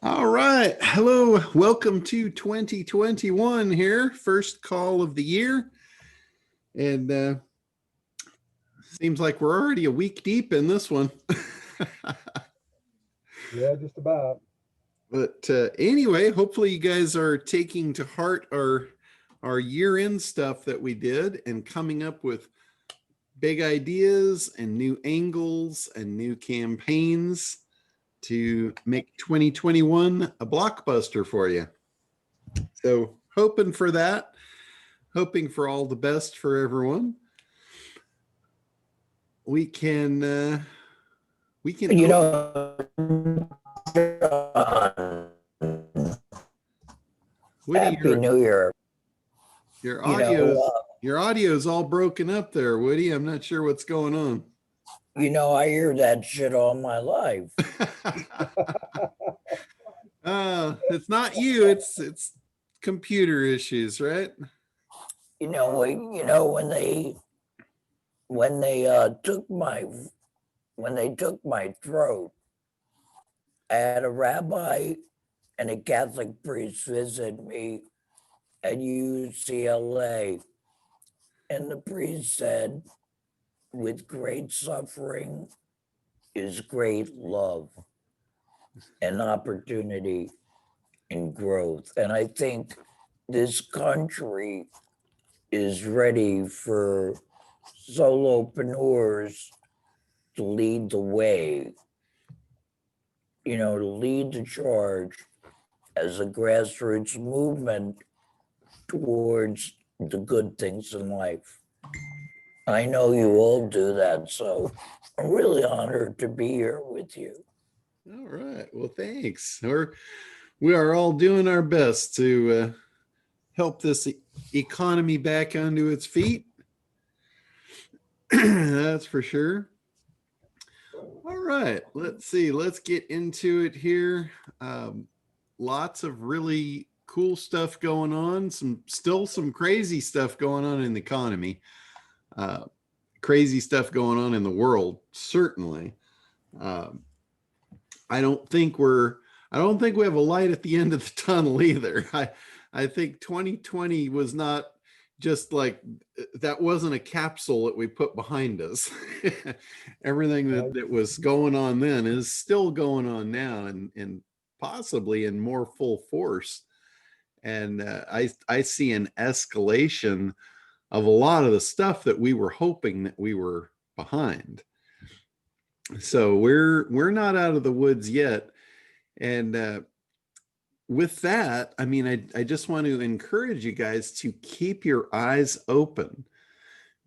All right. Hello. Welcome to 2021 here. First call of the year. And seems like we're already a week deep in this one. Yeah, just about. But anyway, hopefully you guys are taking to heart our year-end stuff that we did and coming up with big ideas and new angles and new campaigns to make 2021 a blockbuster for you. So hoping for that, hoping for all the best for everyone. We can, You know, Woody, Happy New Year. your You audio, know, your audio is all broken up there, Woody. I'm not sure what's going on. I hear that shit all my life. It's not you. It's computer issues, right? When they took my throat, I had a rabbi and a Catholic priest visit me at UCLA, and the priest said, "With great suffering is great love and opportunity and growth." And I think this country is ready for solopreneurs to lead the way, to lead the charge as a grassroots movement towards the good things in life. I know you all do that, so I'm really honored to be here with you. All right. Well, thanks. We are all doing our best to help this economy back onto its feet. That's for sure. All right. Let's see. Let's get into it here. Lots of really cool stuff going on. Still some crazy stuff going on in the economy. Crazy stuff going on in the world, certainly. I don't think we have a light at the end of the tunnel either. I think 2020 was not just like, that wasn't a capsule that we put behind us. Everything that was going on then is still going on now, and possibly in more full force. And I see an escalation of a lot of the stuff that we were hoping that we were behind. So we're not out of the woods yet. And with that, I mean, I just want to encourage you guys to keep your eyes open,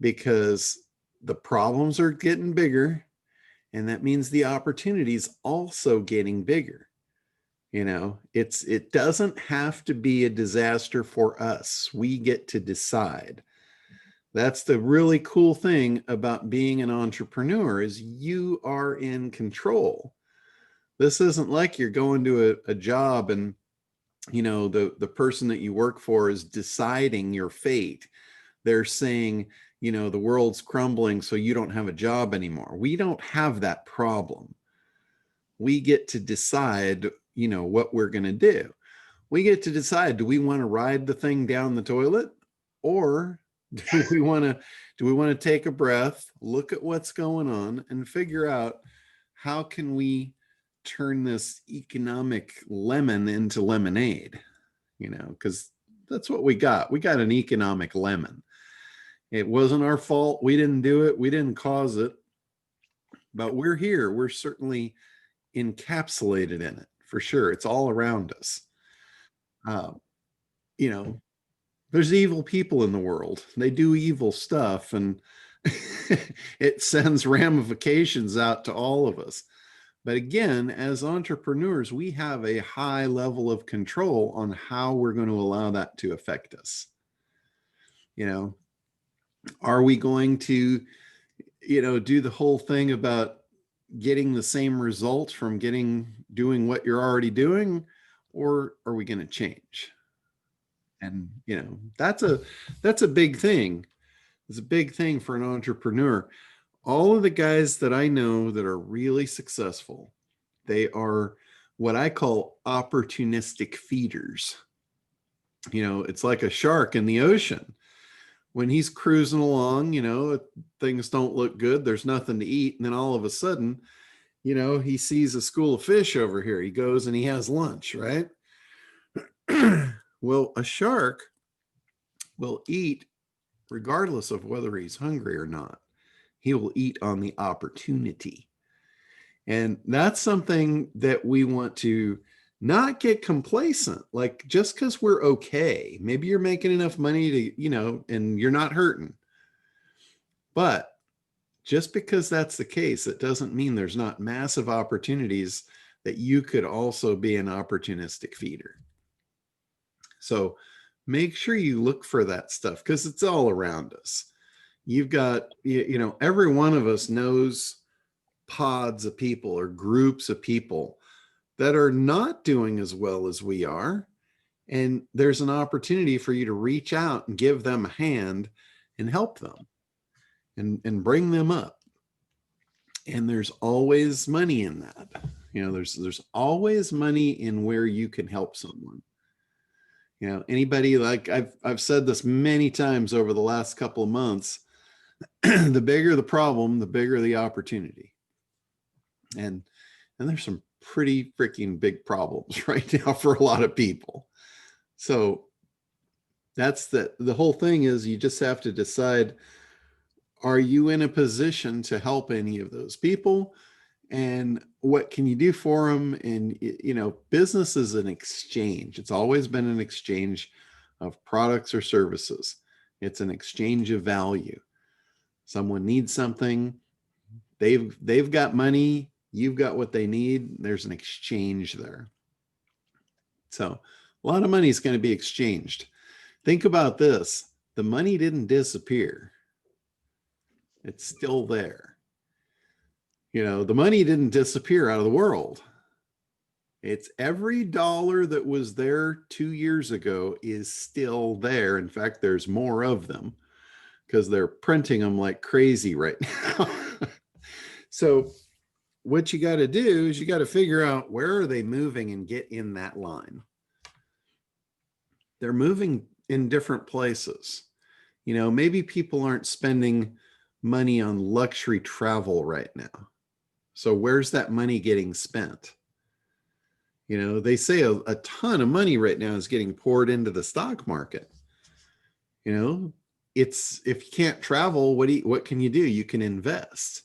because the problems are getting bigger, and that means the opportunities also getting bigger. It doesn't have to be a disaster for us. We get to decide. That's the really cool thing about being an entrepreneur, is you are in control. This isn't like you're going to a job and the person that you work for is deciding your fate. They're saying, the world's crumbling, so you don't have a job anymore. We don't have that problem. We get to decide, what we're going to do. We get to decide, do we want to ride the thing down the toilet, or do we want to take a breath, look at what's going on, and figure out how can we turn this economic lemon into lemonade? Because that's what we got. We got an economic lemon. It wasn't our fault. We didn't do it. We didn't cause it. But we're here. We're certainly encapsulated in it, for sure. It's all around us. There's evil people in the world. They do evil stuff, and it sends ramifications out to all of us. But again, as entrepreneurs, we have a high level of control on how we're going to allow that to affect us. Are we going to, do the whole thing about getting the same results from doing what you're already doing, or are we going to change? And, that's a big thing. It's a big thing for an entrepreneur. All of the guys that I know that are really successful, they are what I call opportunistic feeders. You know, it's like a shark in the ocean. When he's cruising along, you know, things don't look good. There's nothing to eat. And then all of a sudden, you know, he sees a school of fish over here. He goes and he has lunch, right? Well, a shark will eat regardless of whether he's hungry or not. He will eat on the opportunity. And that's something that we want to not get complacent. Like just because we're okay, maybe you're making enough money to, you know, and you're not hurting. But just because that's the case, it doesn't mean there's not massive opportunities that you could also be an opportunistic feeder. So make sure you look for that stuff because it's all around us. You've got, you know, every one of us knows pods of people or groups of people that are not doing as well as we are. And there's an opportunity for you to reach out and give them a hand and help them and bring them up. And there's always money in that. You know, there's always money in where you can help someone. You know, anybody, like I've said this many times over the last couple of months, the bigger the problem, the bigger the opportunity. And there's some pretty freaking big problems right now for a lot of people. So that's the whole thing is you just have to decide, are you in a position to help any of those people? And what can you do for them? And, you know, business is an exchange. It's always been an exchange of products or services. It's an exchange of value. Someone needs something. They've got money. You've got what they need. There's an exchange there. So a lot of money is going to be exchanged. Think about this. The money didn't disappear. It's still there. You know, the money didn't disappear out of the world. It's every dollar that was there 2 years ago is still there. In fact, there's more of them because they're printing them like crazy right now. So what you got to do is you got to figure out where are they moving and get in that line. They're moving in different places. You know, maybe people aren't spending money on luxury travel right now. So where's that money getting spent? You know, they say a ton of money right now is getting poured into the stock market. You know, it's, if you can't travel, what can you do? You can invest.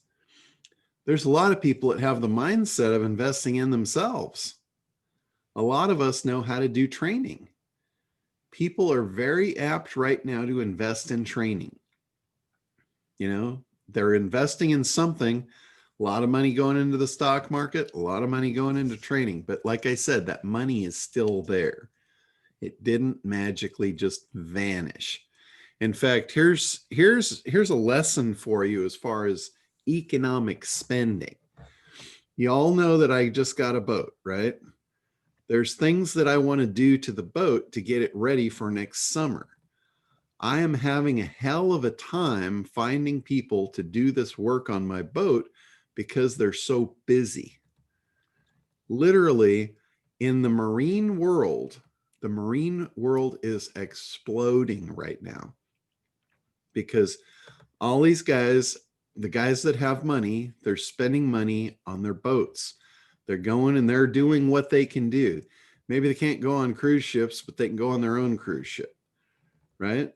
There's a lot of people that have the mindset of investing in themselves. A lot of us know how to do training. People are very apt right now to invest in training. You know, they're investing in something. A lot of money going into the stock market, a lot of money going into training. But like I said, that money is still there. It didn't magically just vanish. In fact, here's a lesson for you as far as economic spending. You all know that I just got a boat, right? There's things that I want to do to the boat to get it ready for next summer. I am having a hell of a time finding people to do this work on my boat because they're so busy. Literally, in the marine world is exploding right now because all these guys, the guys that have money, they're spending money on their boats. They're going and they're doing what they can do. Maybe they can't go on cruise ships, but they can go on their own cruise ship, right?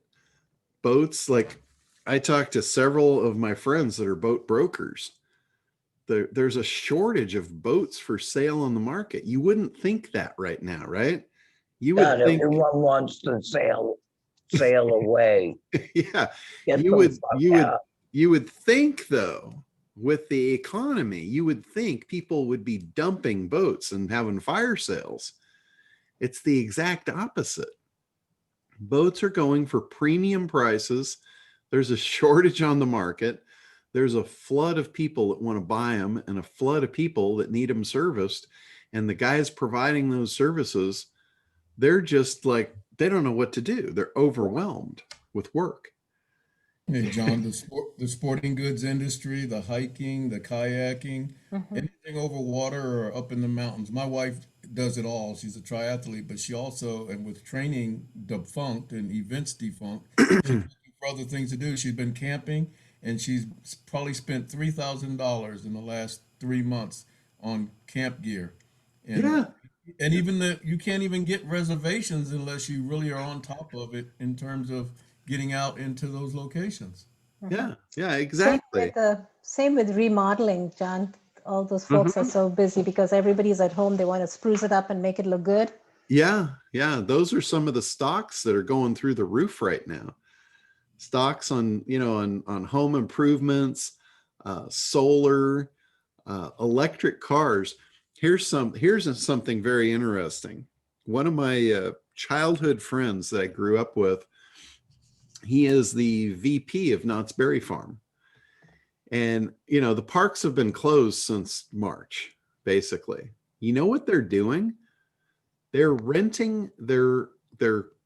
Boats, like I talked to several of my friends that are boat brokers. There's a shortage of boats for sale on the market. You wouldn't think that right now, right? You would God, think, everyone wants to sail away. yeah, Get you the would, fuck out. you would think though, with the economy, you would think people would be dumping boats and having fire sales. It's the exact opposite. Boats are going for premium prices. There's a shortage on the market. There's a flood of people that want to buy them and a flood of people that need them serviced. And the guys providing those services, they're just like, they don't know what to do. They're overwhelmed with work. Hey, John, the sporting goods industry, the hiking, the kayaking, anything over water or up in the mountains. My wife does it all. She's a triathlete, but she also, and with training defunct and events defunct, she's looking for other things to do. She's been camping, and she's probably spent $3,000 in the last 3 months on camp gear. And Yeah. and even you can't even get reservations unless you really are on top of it in terms of getting out into those locations. Yeah. Yeah, Same exactly. with same with remodeling, John. All those folks are Mhm. so busy because everybody's at home. They want to spruce it up and make it look good. Yeah. Yeah. Those are some of the stocks that are going through the roof right now. Stocks on, on home improvements, solar, electric cars. Here's something very interesting. One of my childhood friends that I grew up with, he is the VP of Knott's Berry Farm. And, the parks have been closed since March, basically. You know what they're doing? They're renting their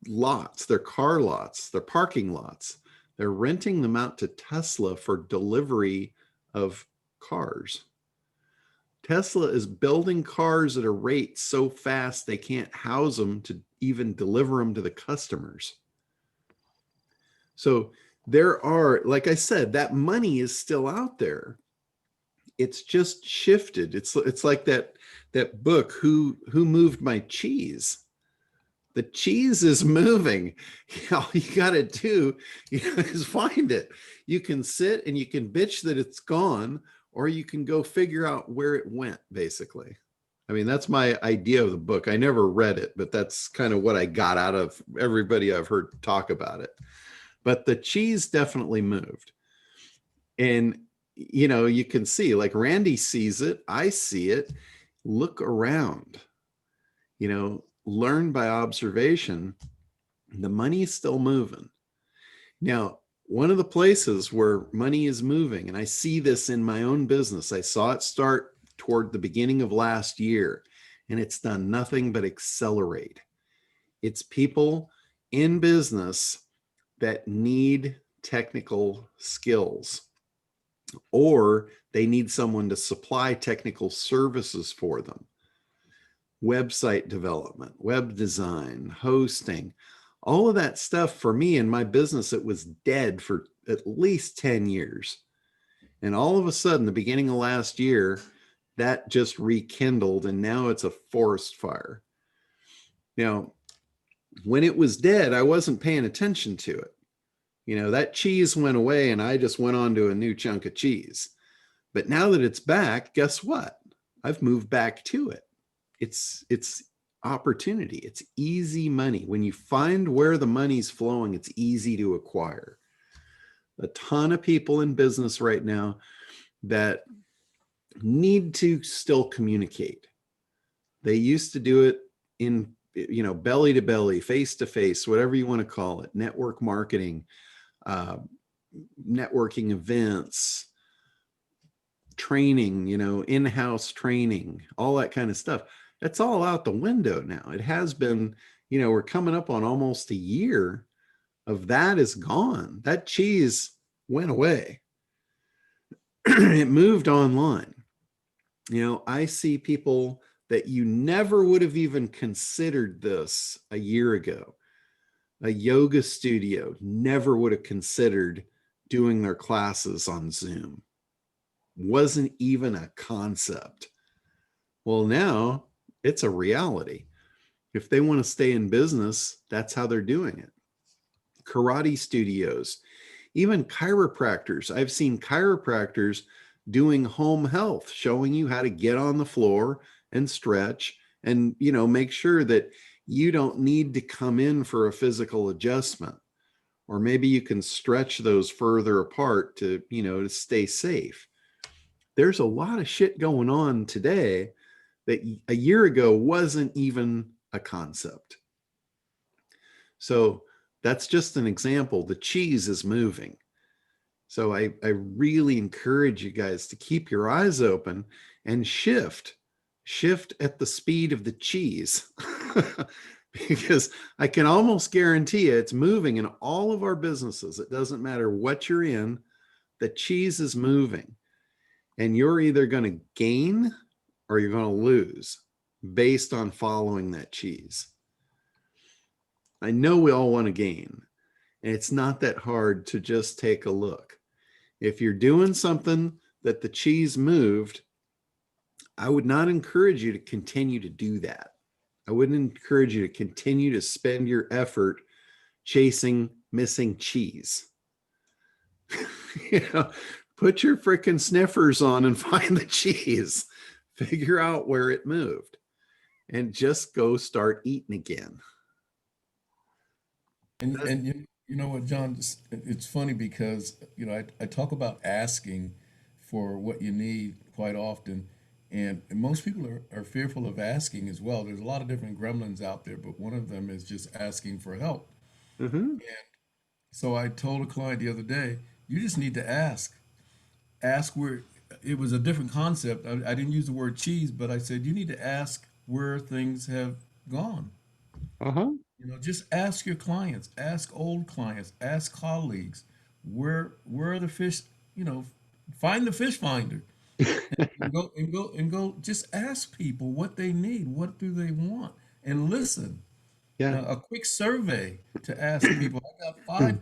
lots, their car lots, their parking lots. They're renting them out to Tesla for delivery of cars. Tesla is building cars at a rate so fast they can't house them to even deliver them to the customers. So there are, like I said, that money is still out there. It's just shifted. It's like that book, Who Moved My Cheese? The cheese is moving. All you got to do is find it. You can sit and you can bitch that it's gone, or you can go figure out where it went, basically. I mean, that's my idea of the book. I never read it, but that's kind of what I got out of everybody I've heard talk about it. But the cheese definitely moved. And, you can see, like Randy sees it, I see it. Look around, learn by observation. The money is still moving. Now, one of the places where money is moving, and I see this in my own business, I saw it start toward the beginning of last year, and it's done nothing but accelerate. It's people in business that need technical skills, or they need someone to supply technical services for them. Website development, web design, hosting, all of that stuff. For me in my business, it was dead for at least 10 years. And all of a sudden, the beginning of last year, that just rekindled, and now it's a forest fire. Now, when it was dead, I wasn't paying attention to it. That cheese went away and I just went on to a new chunk of cheese. But now that it's back, guess what? I've moved back to it. It's opportunity. It's easy money. When you find where the money's flowing, it's easy to acquire. A ton of people in business right now that need to still communicate. They used to do it in, belly to belly, face to face, whatever you want to call it, network marketing, networking events, training, in-house training, all that kind of stuff. That's all out the window now. It has been, we're coming up on almost a year of that is gone. That cheese went away. It moved online. I see people that you never would have even considered this a year ago. A yoga studio never would have considered doing their classes on Zoom. Wasn't even a concept. Well, now it's a reality. If they want to stay in business, that's how they're doing it. Karate studios, even chiropractors. I've seen chiropractors doing home health, showing you how to get on the floor and stretch and, make sure that you don't need to come in for a physical adjustment. Or maybe you can stretch those further apart to, to stay safe. There's a lot of shit going on today that a year ago wasn't even a concept. So that's just an example. The cheese is moving. So I really encourage you guys to keep your eyes open and shift at the speed of the cheese. Because I can almost guarantee you it's moving in all of our businesses. It doesn't matter what you're in, the cheese is moving. And you're either going to gain or you're going to lose. based on following that cheese. I know we all want to gain, and it's not that hard to just take a look. If you're doing something that the cheese moved, I would not encourage you to continue to do that. I wouldn't encourage you to continue to spend your effort chasing missing cheese. You know, put your freaking sniffers on and find the cheese. Figure out where it moved and just go start eating again. And you know what, John, it's funny because, I talk about asking for what you need quite often. And most people are fearful of asking as well. There's a lot of different gremlins out there, but one of them is just asking for help. Mm-hmm. So I told a client the other day, you just need to ask. Ask where it was a different concept. I didn't use the word cheese, but I said you need to ask where things have gone. Uh-huh. Just ask your clients, ask old clients, ask colleagues, where are the fish, find the fish finder and go just ask people what they need, what do they want, and listen. Yeah. A quick survey to ask people. I got 5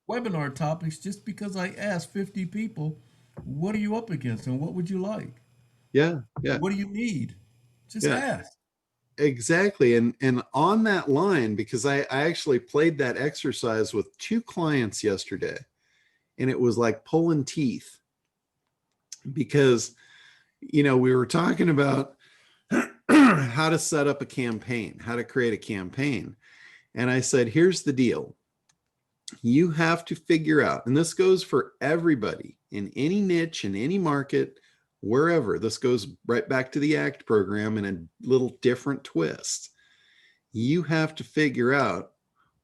webinar topics just because I asked 50 people, what are you up against and what would you like? Yeah. Yeah. What do you need? Just Yeah. ask. Exactly. And on that line, because I actually played that exercise with 2 clients yesterday, and it was like pulling teeth because, we were talking about how to set up a campaign, how to create a campaign. And I said, here's the deal. You have to figure out, and this goes for everybody in any niche, in any market, wherever. This goes right back to the ACT program in a little different twist. You have to figure out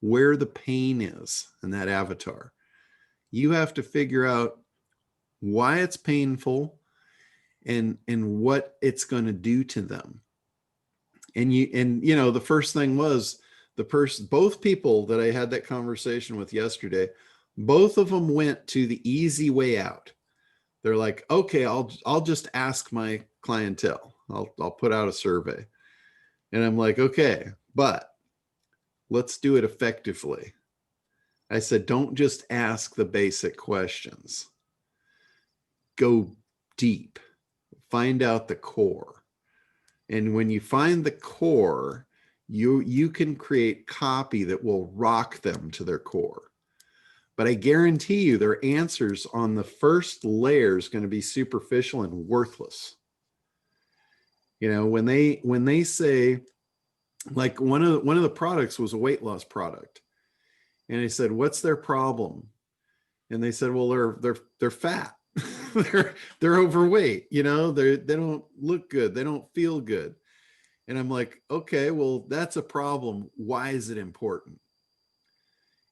where the pain is in that avatar. You have to figure out why it's painful and what it's going to do to them. And the first thing was both people that I had that conversation with yesterday, both of them went to the easy way out. They're like, okay, I'll just ask my clientele. I'll put out a survey. And I'm like, okay, but let's do it effectively. I said, don't just ask the basic questions. Go deep. Find out the core. And when you find the core, you can create copy that will rock them to their core. But I guarantee you their answers on the first layer is going to be superficial and worthless. When they say, like one of the products was a weight loss product. And I said, what's their problem? And they said, well, they're fat. they're overweight, they don't look good. They don't feel good. And I'm like, okay, well, that's a problem. Why is it important?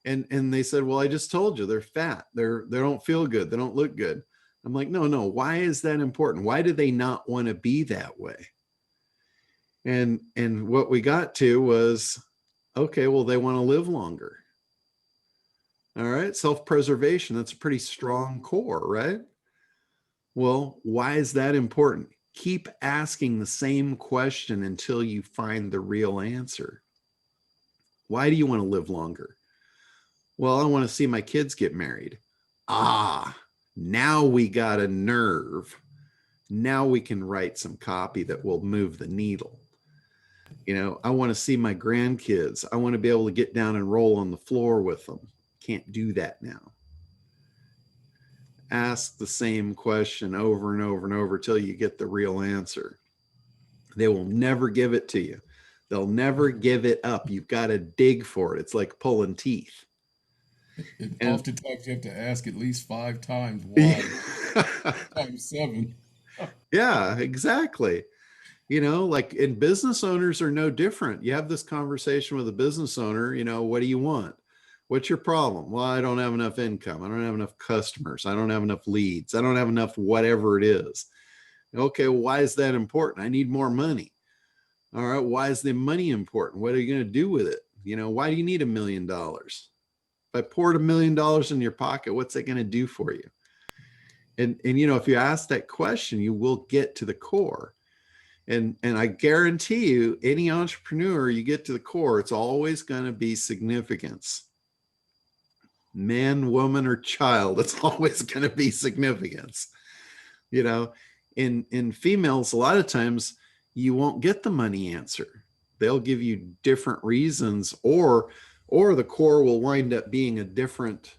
And they said, well, I just told you they're fat. They don't feel good. They don't look good. I'm like, no. Why is that important? Why do they not want to be that way? And what we got to was, okay, well, they want to live longer. All right. Self-preservation. That's a pretty strong core, right? Well, why is that important? Keep asking the same question until you find the real answer. Why do you want to live longer? Well, I want to see my kids get married. Now we got a nerve. Now we can write some copy that will move the needle. I want to see my grandkids. I want to be able to get down and roll on the floor with them. Can't do that now. Ask the same question over and over and over till you get the real answer. They will never give it to you. They'll never give it up. You've got to dig for it. It's like pulling teeth. Oftentimes you have to ask at least 5 times why, times 7. Yeah, exactly. Like, and business owners are no different. You have this conversation with a business owner, what do you want? What's your problem? Well, I don't have enough income. I don't have enough customers. I don't have enough leads. I don't have enough whatever it is. Okay, well, why is that important? I need more money. All right, why is the money important? What are you going to do with it? Why do you need $1 million? If I poured $1 million in your pocket, what's that going to do for you? And if you ask that question, you will get to the core. And I guarantee you, any entrepreneur, you get to the core, it's always going to be significance. Man, woman, or child, it's always going to be significance. You know, in females, a lot of times you won't get the money answer. They'll give you different reasons, or the core will wind up being a different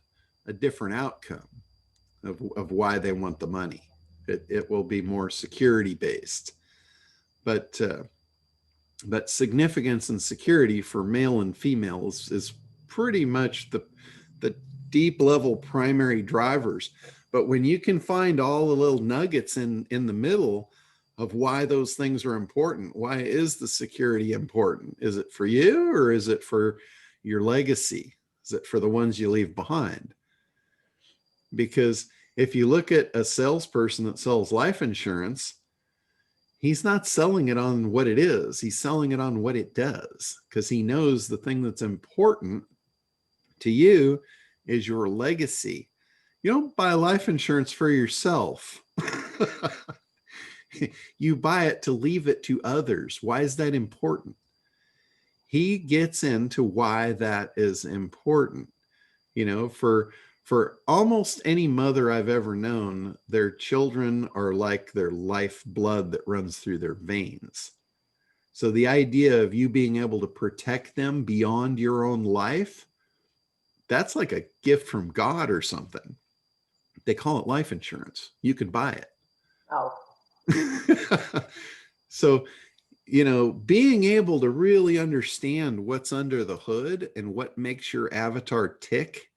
outcome of why they want the money. It will be more security based, but significance and security for male and female is pretty much the deep level primary drivers. But when you can find all the little nuggets in the middle of why those things are important, why is the security important? Is it for you, or is it for your legacy? Is it for the ones you leave behind? Because if you look at a salesperson that sells life insurance, he's not selling it on what it is. He's selling it on what it does, because he knows the thing that's important to you is your legacy. You don't buy life insurance for yourself. You buy it to leave it to others. Why is that important? He gets into why that is important. You know, for almost any mother I've ever known, their children are like their lifeblood that runs through their veins. So the idea of you being able to protect them beyond your own life, that's like a gift from God or something. They call it life insurance. You could buy it. Oh, So, you know, being able to really understand what's under the hood and what makes your avatar tick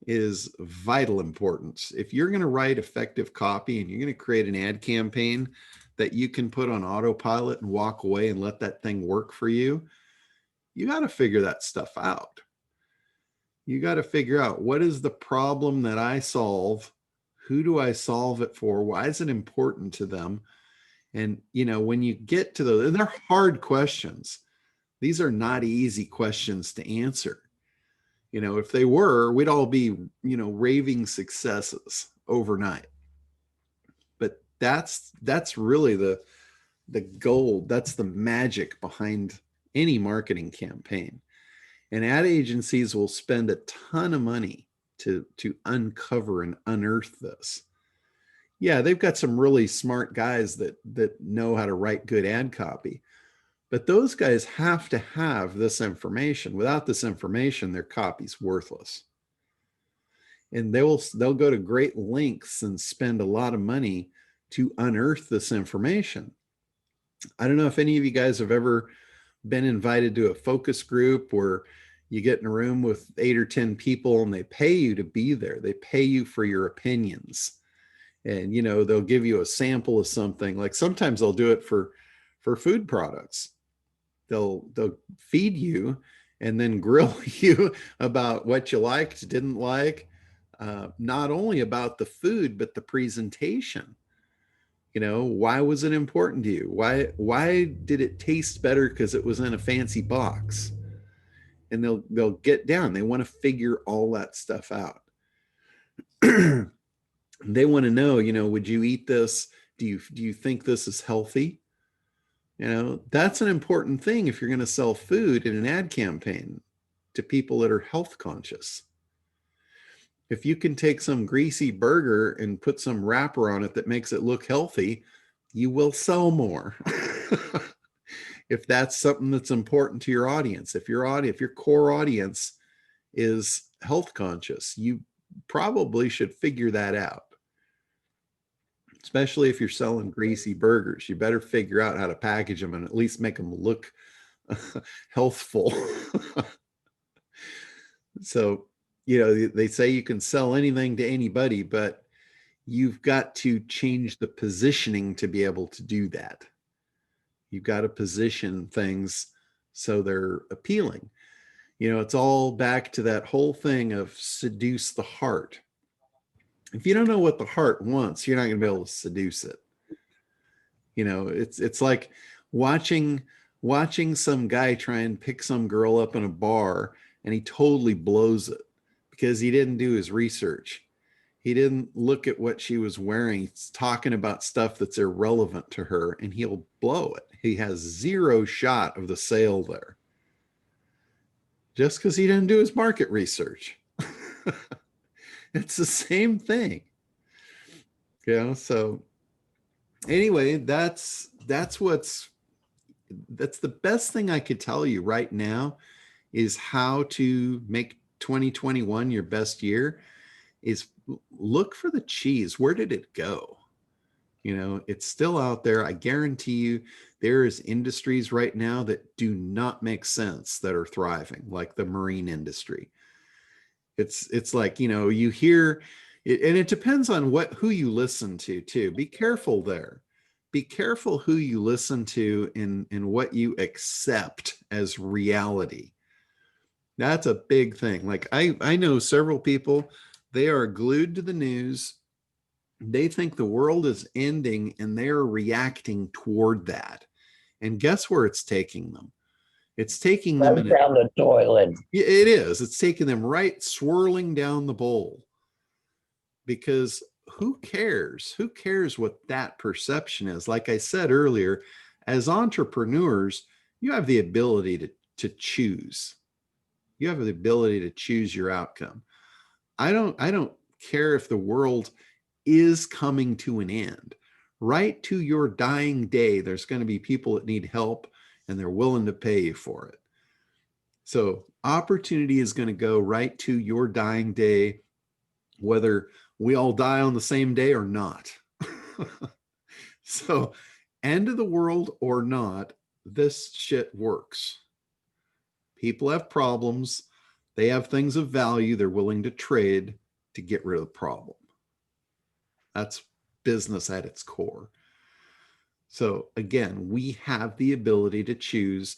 is vital importance. If you're going to write effective copy and you're going to create an ad campaign that you can put on autopilot and walk away and let that thing work for you, you got to figure that stuff out. You got to figure out, what is the problem that I solve? Who do I solve it for? Why is it important to them? And, you know, when you get to those, and they're hard questions, these are not easy questions to answer. You know, if they were, we'd all be, you know, raving successes overnight. But that's really the gold. That's the magic behind any marketing campaign. And ad agencies will spend a ton of money to uncover and unearth this. Yeah, they've got some really smart guys that know how to write good ad copy. But those guys have to have this information. Without this information, their copy's worthless. And they'll go to great lengths and spend a lot of money to unearth this information. I don't know if any of you guys have ever been invited to a focus group where you get in a room with 8 or 10 people and they pay you to be there. They pay you for your opinions. And, you know, they'll give you a sample of something. Like sometimes they'll do it for food products. They'll feed you and then grill you about what you liked, didn't like, not only about the food, but the presentation. You know, why was it important to you? Why did it taste better because it was in a fancy box? And they'll get down. They want to figure all that stuff out. They want to know, you know, would you eat this? Do you think this is healthy? You know, that's an important thing if you're going to sell food in an ad campaign to people that are health conscious. If you can take some greasy burger and put some wrapper on it that makes it look healthy, you will sell more. If that's something that's important to your audience, if your core audience is health conscious, you probably should figure that out. Especially if you're selling greasy burgers, you better figure out how to package them and at least make them look healthful. So, you know, they say you can sell anything to anybody, but you've got to change the positioning to be able to do that. You've got to position things so they're appealing. You know, it's all back to that whole thing of seduce the heart. If you don't know what the heart wants, you're not going to be able to seduce it. You know, it's like watching some guy try and pick some girl up in a bar and he totally blows it because he didn't do his research. He didn't look at what she was wearing. He's talking about stuff that's irrelevant to her, and he'll blow it. He has zero shot of the sale there just because he didn't do his market research. It's the same thing. So anyway, that's the best thing I could tell you right now is how to make 2021 your best year is look for the cheese. Where did it go? It's still out there. I guarantee you there is industries right now that do not make sense that are thriving, like the marine industry. It's like, you hear it, and it depends on who you listen to too. Be careful there. Be careful who you listen to and what you accept as reality. That's a big thing. Like I know several people, they are glued to the news. They think the world is ending and they're reacting toward that. And guess where it's taking them? It's taking them down the toilet. It is. It's taking them right swirling down the bowl. Because who cares? Who cares what that perception is? Like I said earlier, as entrepreneurs, you have the ability to choose. You have the ability to choose your outcome. I don't care if the world is coming to an end. Right to your dying day, there's going to be people that need help and they're willing to pay you for it. So opportunity is going to go right to your dying day, whether we all die on the same day or not. So end of the world or not, this shit works. People have problems. They have things of value they're willing to trade to get rid of the problem. That's business at its core. So again, we have the ability to choose.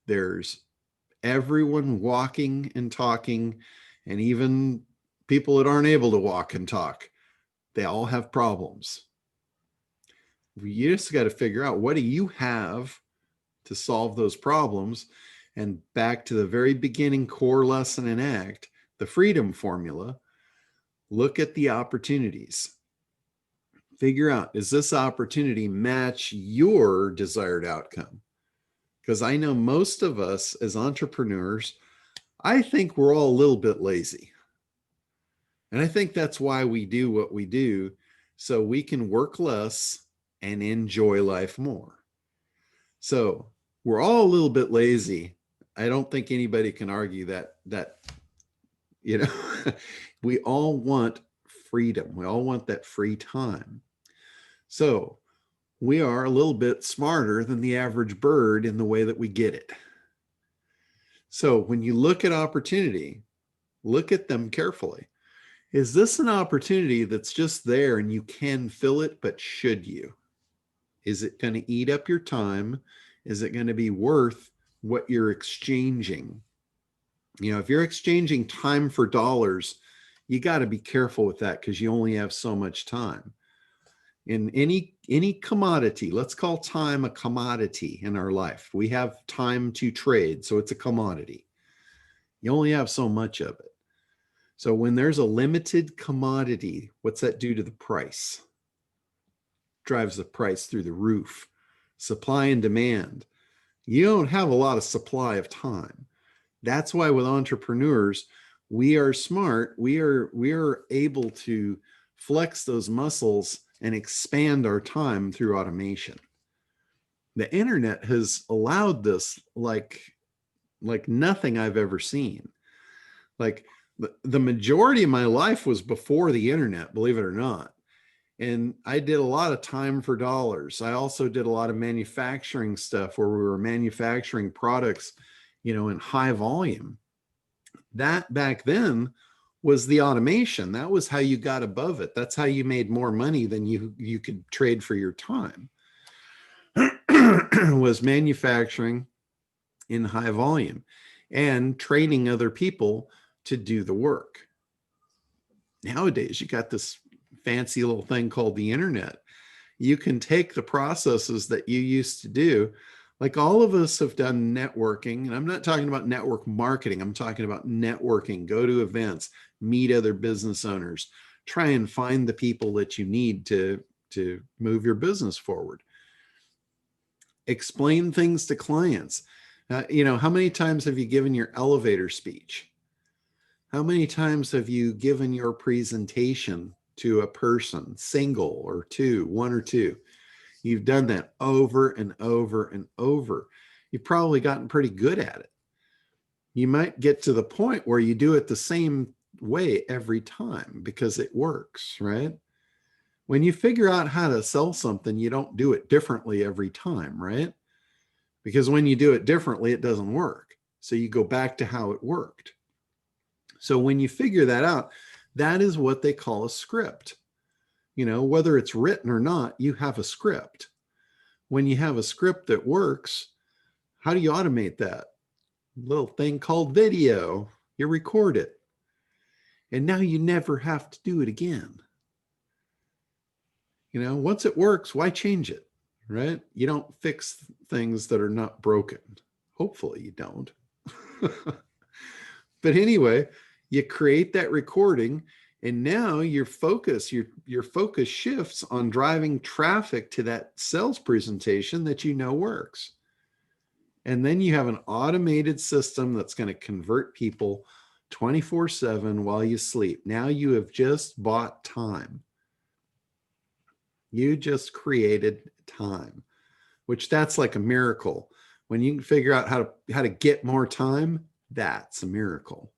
There's everyone walking and talking, and even people that aren't able to walk and talk. They all have problems. You just got to figure out, what do you have to solve those problems? And back to the very beginning core lesson in ACT, the freedom formula, look at the opportunities. Figure out, does this opportunity match your desired outcome? Because I know most of us as entrepreneurs, I think we're all a little bit lazy. And I think that's why we do what we do, so we can work less and enjoy life more. So we're all a little bit lazy. I don't think anybody can argue that we all want freedom. We all want that free time. So we are a little bit smarter than the average bird in the way that we get it. So when you look at opportunity, look at them carefully. Is this an opportunity that's just there and you can fill it, but should you? Is it going to eat up your time? Is it going to be worth what you're exchanging? If you're exchanging time for dollars, you got to be careful with that, because you only have so much time. In any commodity, let's call time a commodity in our life. We have time to trade, so it's a commodity. You only have so much of it. So when there's a limited commodity, what's that do to the price? Drives the price through the roof. Supply and demand. You don't have a lot of supply of time. That's why with entrepreneurs, we are smart. We are able to flex those muscles and expand our time through automation. The internet has allowed this like nothing I've ever seen. Like the majority of my life was before the internet, believe it or not. And I did a lot of time for dollars. I also did a lot of manufacturing stuff where we were manufacturing products, in high volume. That back then was the automation. That was how you got above it. That's how you made more money than you could trade for your time. Was manufacturing in high volume and training other people to do the work. Nowadays, you got this fancy little thing called the internet. You can take the processes that you used to do. Like all of us have done networking, and I'm not talking about network marketing. I'm talking about networking. Go to events, meet other business owners, try and find the people that you need to move your business forward. Explain things to clients. How many times have you given your elevator speech? How many times have you given your presentation to a person, single or two, one or two? You've done that over and over and over. You've probably gotten pretty good at it. You might get to the point where you do it the same way every time because it works, right? When you figure out how to sell something, you don't do it differently every time, right? Because when you do it differently, it doesn't work. So you go back to how it worked. So when you figure that out, that is what they call a script. Whether it's written or not, you have a script. When you have a script that works, how do you automate that? Little thing called video. You record it. And now you never have to do it again. Once it works, why change it, right? You don't fix things that are not broken. Hopefully you don't. But anyway, you create that recording, and now your focus shifts on driving traffic to that sales presentation that works. And then you have an automated system that's going to convert people 24/7 while you sleep. Now you have just bought time. You just created time, which that's like a miracle. When you can figure out how to get more time, that's a miracle.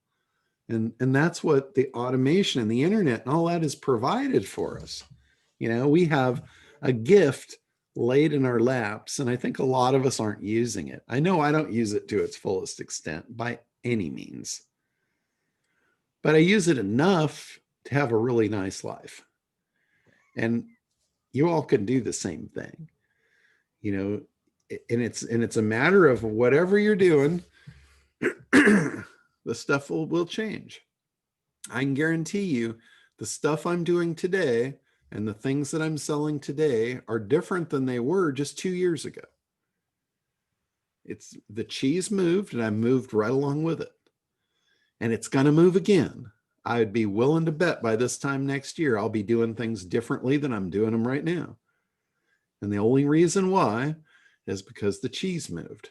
And that's what the automation and the internet and all that is provided for us. We have a gift laid in our laps, and I think a lot of us aren't using it. I know I don't use it to its fullest extent by any means, but I use it enough to have a really nice life. And you all can do the same thing, and it's a matter of whatever you're doing, the stuff will change. I can guarantee you the stuff I'm doing today and the things that I'm selling today are different than they were just 2 years ago. It's the cheese moved, and I moved right along with it. And it's going to move again. I'd be willing to bet by this time next year, I'll be doing things differently than I'm doing them right now. And the only reason why is because the cheese moved.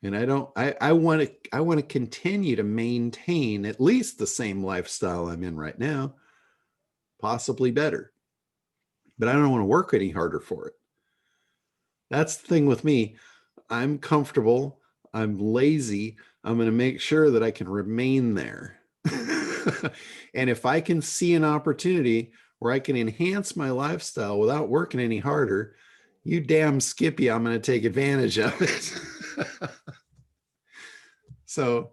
And I want to continue to maintain at least the same lifestyle I'm in right now, possibly better. But I don't want to work any harder for it. That's the thing with me. I'm comfortable. I'm lazy. I'm going to make sure that I can remain there. And if I can see an opportunity where I can enhance my lifestyle without working any harder, you damn Skippy, I'm going to take advantage of it. So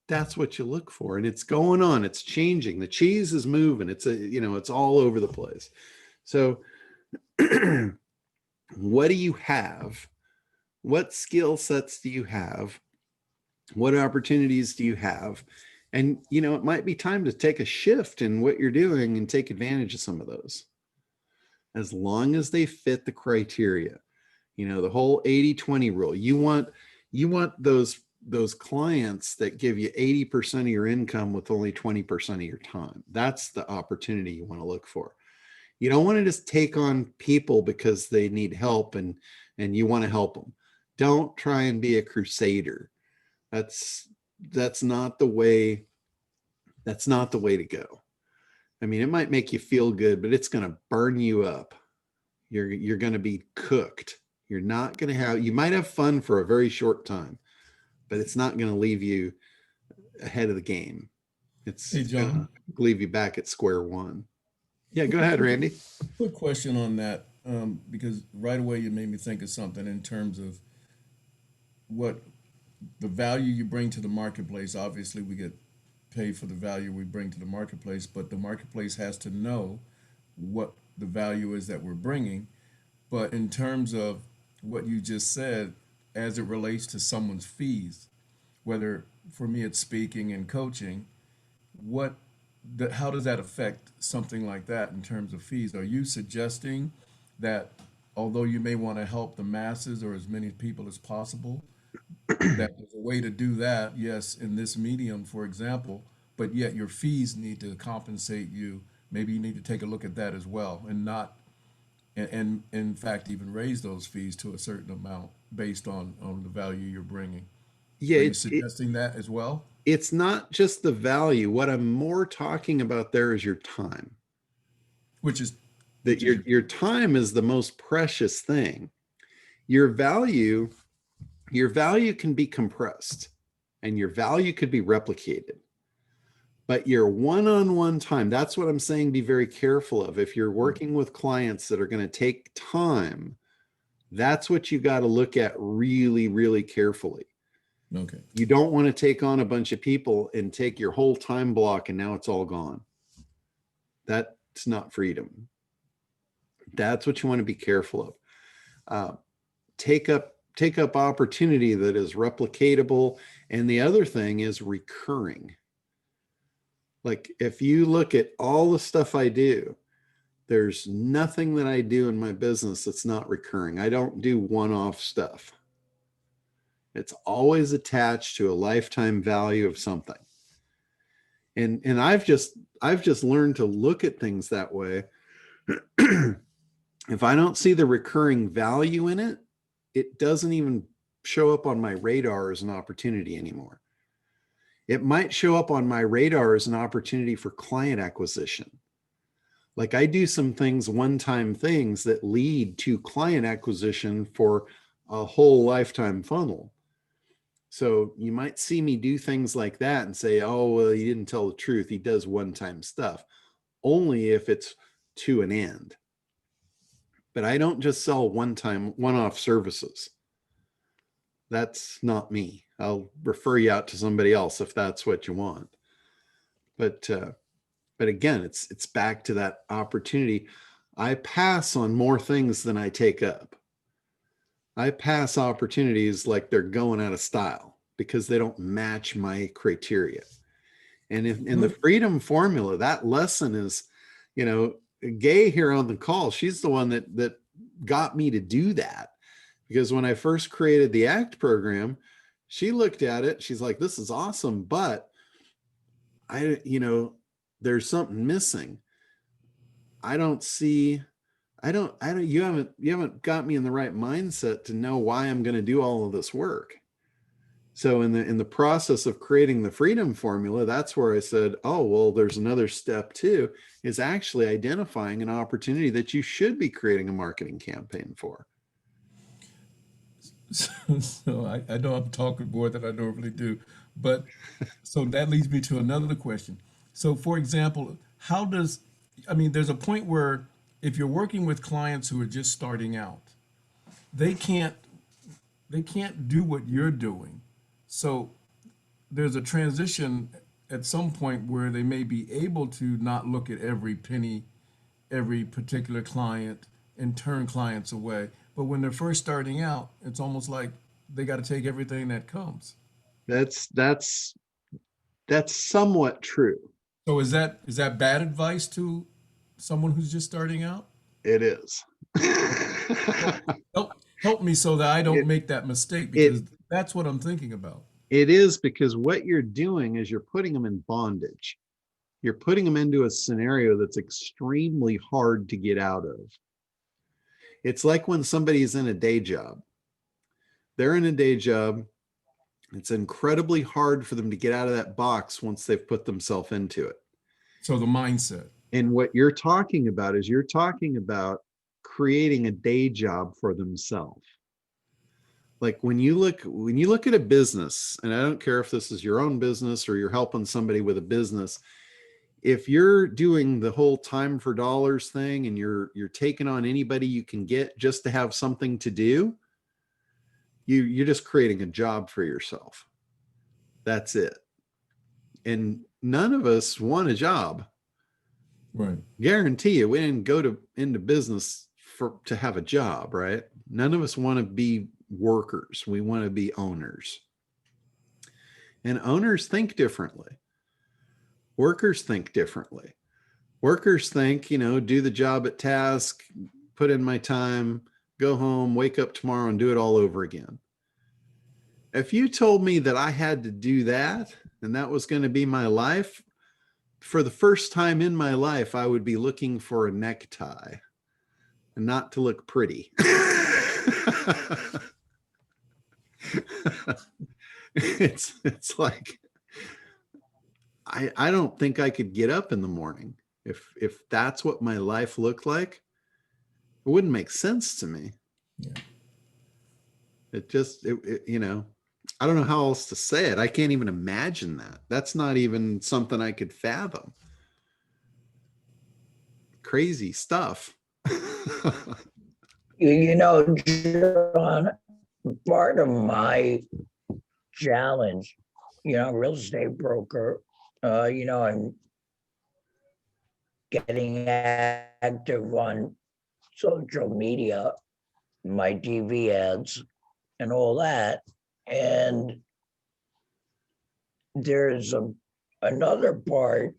that's what you look for. And it's going on. It's changing. The cheese is moving. It's all over the place. So what do you have? What skill sets do you have? What opportunities do you have? And, it might be time to take a shift in what you're doing and take advantage of some of those, as long as they fit the criteria. The whole 80-20 rule. You want those clients that give you 80% of your income with only 20% of your time. That's the opportunity you want to look for. You don't want to just take on people because they need help and you want to help them. Don't try and be a crusader. That's not the way. That's not the way to go. I mean, it might make you feel good, but it's going to burn you up. You're going to be cooked. You're not going to you might have fun for a very short time, but it's not going to leave you ahead of the game. It's going to leave you back at square one. Yeah, go ahead, Randy. Quick question on that, because right away you made me think of something in terms of what the value you bring to the marketplace. Obviously, we get paid for the value we bring to the marketplace, but the marketplace has to know what the value is that we're bringing. But in terms of what you just said, as it relates to someone's fees, whether for me it's speaking and coaching, how does that affect something like that in terms of fees? Are you suggesting that although you may want to help the masses or as many people as possible, that there's a way to do that, yes, in this medium, for example, but yet your fees need to compensate you maybe you need to take a look at that as well, and not, and in fact, even raise those fees to a certain amount based on the value you're bringing. Yeah, Are you suggesting that as well? it's not just the value. What I'm more talking about there is your time. Which is, That which is your time is the most precious thing. Your value can be compressed and your value could be replicated. But your one-on-one time, that's what I'm saying, be very careful of. If you're working with clients that are going to take time, that's what you got to look at really, really carefully. okay. You don't want to take on a bunch of people and take your whole time block and now it's all gone. That's not freedom. That's what you want to be careful of. Take up opportunity that is replicatable. And the other thing is recurring. Like if you look at all the stuff I do, there's nothing that I do in my business that's not recurring. I don't do one-off stuff. It's always attached to a lifetime value of something. And I've just learned to look at things that way. If I don't see the recurring value in it, it doesn't even show up on my radar as an opportunity anymore. It might show up on my radar as an opportunity for client acquisition. Like I do some things, one-time things that lead to client acquisition for a whole lifetime funnel. So you might see me do things like that and say, oh, well, he didn't tell the truth. He does one-time stuff, only if it's to an end. But I don't just sell one-time, one-off services. That's not me. I'll refer you out to somebody else if that's what you want. But again, it's back to that opportunity. I pass on more things than I take up. I pass opportunities like they're going out of style because they don't match my criteria. And in the freedom formula, that lesson is, Gay here on the call, she's the one that got me to do that. Because when I first created the ACT program, she looked at it, she's like, this is awesome, but there's something missing. You haven't got me in the right mindset to know why I'm going to do all of this work. So in the process of creating the freedom formula, that's where I said, oh, well, there's another step too, is actually identifying an opportunity that you should be creating a marketing campaign for. So I know I'm talking more than I normally do, but so that leads me to another question. So for example, there's a point where if you're working with clients who are just starting out, they can't do what you're doing. So there's a transition at some point where they may be able to not look at every penny, every particular client, and turn clients away. But when they're first starting out, it's almost like they got to take everything that comes. That's somewhat true. So is that bad advice to someone who's just starting out? It is. Help me so that I don't make that mistake, because that's what I'm thinking about. It is, because what you're doing is you're putting them in bondage. You're putting them into a scenario that's extremely hard to get out of. It's like when somebody's in a day job. They're in a day job. It's incredibly hard for them to get out of that box once they've put themselves into it. So the mindset. And what you're talking about is creating a day job for themselves. Like when you look at a business, and I don't care if this is your own business or you're helping somebody with a business, if you're doing the whole time for dollars thing and you're taking on anybody you can get just to have something to do, you're just creating a job for yourself. That's it. And none of us want a job. Right. Guarantee you, we didn't go into business to have a job, right? None of us want to be workers. We want to be owners. And owners think differently. Workers think differently. Workers think, do the job at task, put in my time, go home, wake up tomorrow and do it all over again. If you told me that I had to do that and that was going to be my life, for the first time in my life, I would be looking for a necktie and not to look pretty. It's like, I don't think I could get up in the morning if that's what my life looked like. It wouldn't make sense to me. Yeah. You know, I don't know how else to say it. I can't even imagine that. That's not even something I could fathom. Crazy stuff. You know, John, part of my challenge, you know, real estate broker, you know, I'm getting active on social media, my TV ads and all that. And there's another part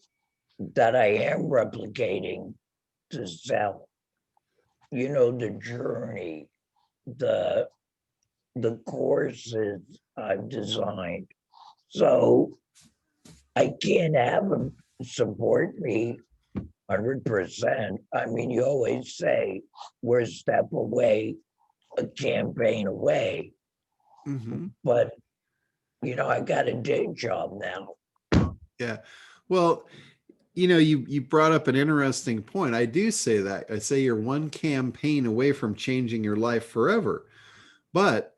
that I am replicating to sell. You know, the journey, the courses I've designed. So I can't have them support me 100%. I mean, you always say we're a step away, a campaign away, Mm-hmm. but you know, I got a day job now. Yeah. Well, you know, you brought up an interesting point. I do say that. I say you're one campaign away from changing your life forever. But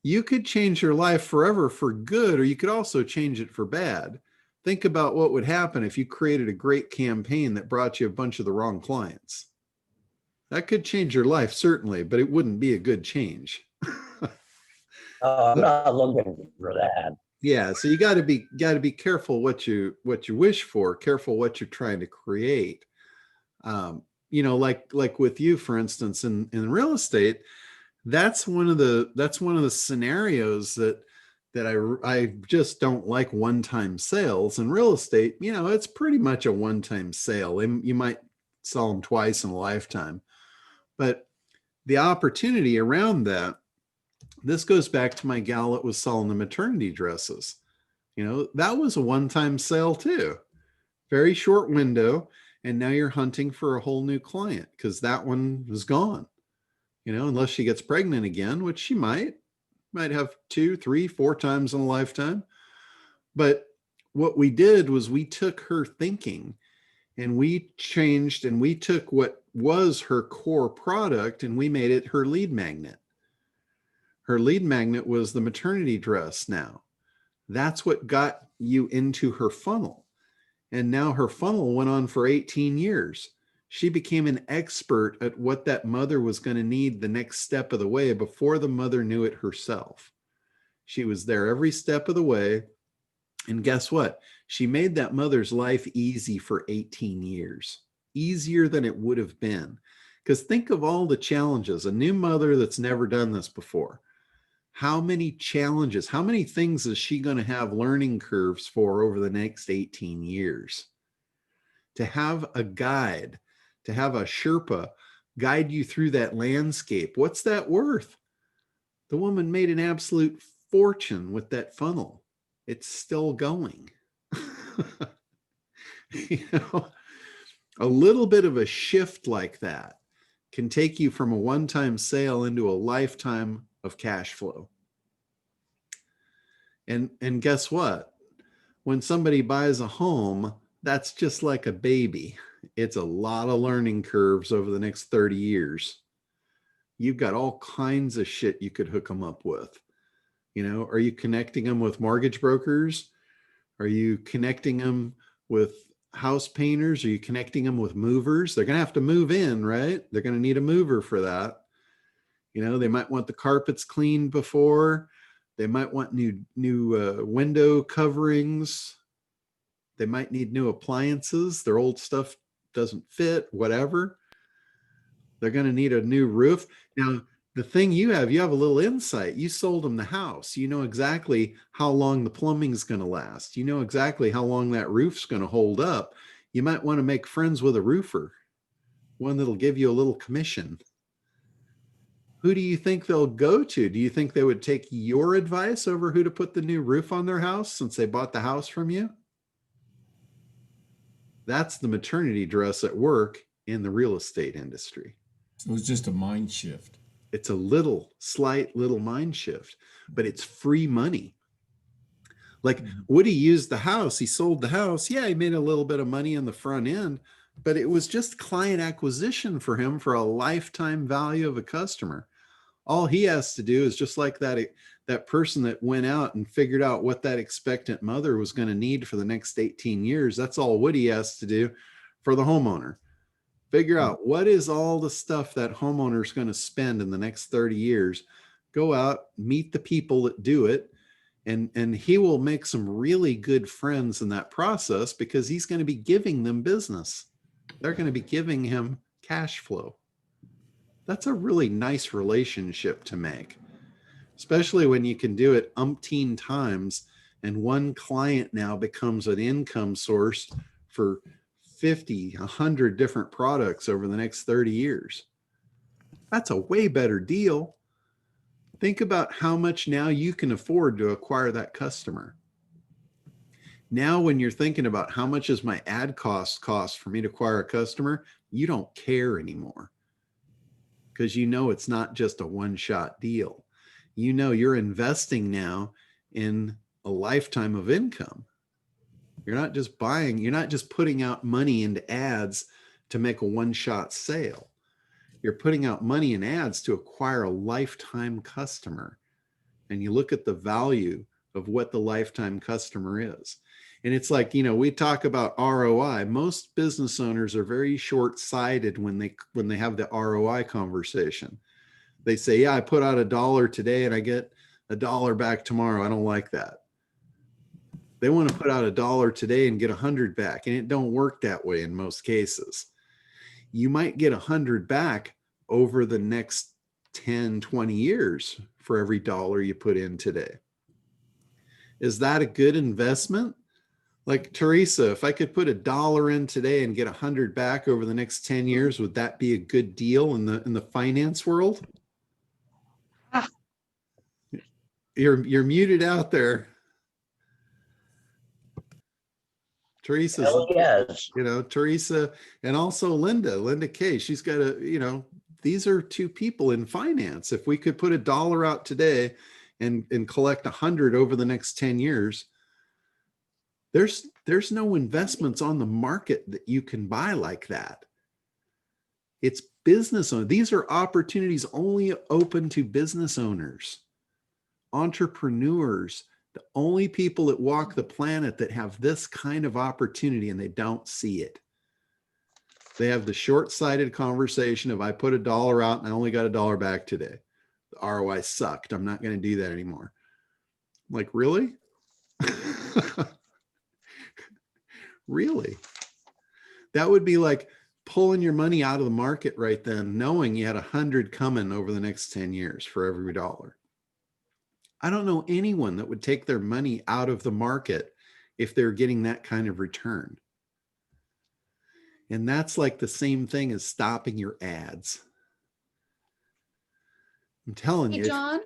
you could change your life forever for good, or you could also change it for bad. Think about what would happen if you created a great campaign that brought you a bunch of the wrong clients. That could change your life, certainly, but it wouldn't be a good change. I'm not looking for that. Yeah, so you got to be careful what you wish for, careful what you're trying to create. You know, like with you, for instance, in real estate, that's one of the scenarios that I just don't like one-time sales. In real estate, you know, it's pretty much a one-time sale. You might sell them twice in a lifetime, but the opportunity around that, this goes back to my gal that was selling the maternity dresses. You know, that was a one-time sale too. Very short window. And now you're hunting for a whole new client because that one was gone. You know, unless she gets pregnant again, which she might have 2, 3, 4 times in a lifetime. But what we did was we took her thinking and we changed and we took what was her core product and we made it her lead magnet. Her lead magnet was the maternity dress now. That's what got you into her funnel. And now her funnel went on for 18 years. She became an expert at what that mother was going to need the next step of the way before the mother knew it herself. She was there every step of the way. And guess what? She made that mother's life easy for 18 years, easier than it would have been. Because think of all the challenges, a new mother that's never done this before. How many challenges, how many things is she going to have learning curves for over the next 18 years? To have a guide, to have a Sherpa guide you through that landscape, what's that worth? The woman made an absolute fortune with that funnel. It's still going. You know, a little bit of a shift like that can take you from a one-time sale into a lifetime of cash flow. And guess what? When somebody buys a home, that's just like a baby. It's a lot of learning curves over the next 30 years. You've got all kinds of shit you could hook them up with. You know, are you connecting them with mortgage brokers? Are you connecting them with house painters? Are you connecting them with movers? They're going to have to move in, right? They're going to need a mover for that. You know, they might want the carpets cleaned before. They might want new window coverings. They might need new appliances. Their old stuff doesn't fit, whatever. They're going to need a new roof. Now, the thing you have a little insight. You sold them the house. You know exactly how long the plumbing's going to last. You know exactly how long that roof's going to hold up. You might want to make friends with a roofer, one that'll give you a little commission. Who do you think they'll go to? Do you think they would take your advice over who to put the new roof on their house since they bought the house from you? That's the maternity dress at work in the real estate industry. So it's just a mind shift. It's a slight little mind shift, but it's free money. Like Woody used the house, he sold the house. Yeah, he made a little bit of money on the front end, but it was just client acquisition for him for a lifetime value of a customer. All he has to do is just like that person that went out and figured out what that expectant mother was going to need for the next 18 years. That's all Woody has to do for the homeowner. Figure out what is all the stuff that homeowner is going to spend in the next 30 years. Go out, meet the people that do it, and he will make some really good friends in that process because he's going to be giving them business. They're going to be giving him cash flow. That's a really nice relationship to make, especially when you can do it umpteen times and one client now becomes an income source for 50, 100 different products over the next 30 years. That's a way better deal. Think about how much now you can afford to acquire that customer. Now, when you're thinking about how much is my ad cost for me to acquire a customer, you don't care anymore because you know it's not just a one-shot deal. You know you're investing now in a lifetime of income. You're not just putting out money into ads to make a one-shot sale. You're putting out money in ads to acquire a lifetime customer. And you look at the value of what the lifetime customer is. And it's like, we talk about ROI. Most business owners are very short-sighted when they have the ROI conversation. They say, yeah, I put out $1 today and I get $1 back tomorrow. I don't like that. They want to put out $1 today and get 100 back. And it don't work that way in most cases. You might get 100 back over the next 10, 20 years for every dollar you put in today. Is that a good investment? Like Teresa, if I could put $1 in today and get 100 back over the next 10 years, would that be a good deal in the finance world? You're muted out there. Teresa's, yes. Teresa, and also Linda K. She's got these are two people in finance. If we could put $1 out today and collect 100 over the next 10 years, there's no investments on the market that you can buy like that. It's business owners. These are opportunities only open to business owners, entrepreneurs, the only people that walk the planet that have this kind of opportunity, and they don't see it. They have the short-sighted conversation of I put $1 out and I only got $1 back today. The ROI sucked. I'm not going to do that anymore. I'm like, really? Really? That would be like pulling your money out of the market right then, knowing you had 100 coming over the next 10 years for every $1. I don't know anyone that would take their money out of the market if they're getting that kind of return. And that's like the same thing as stopping your ads. I'm telling you. John?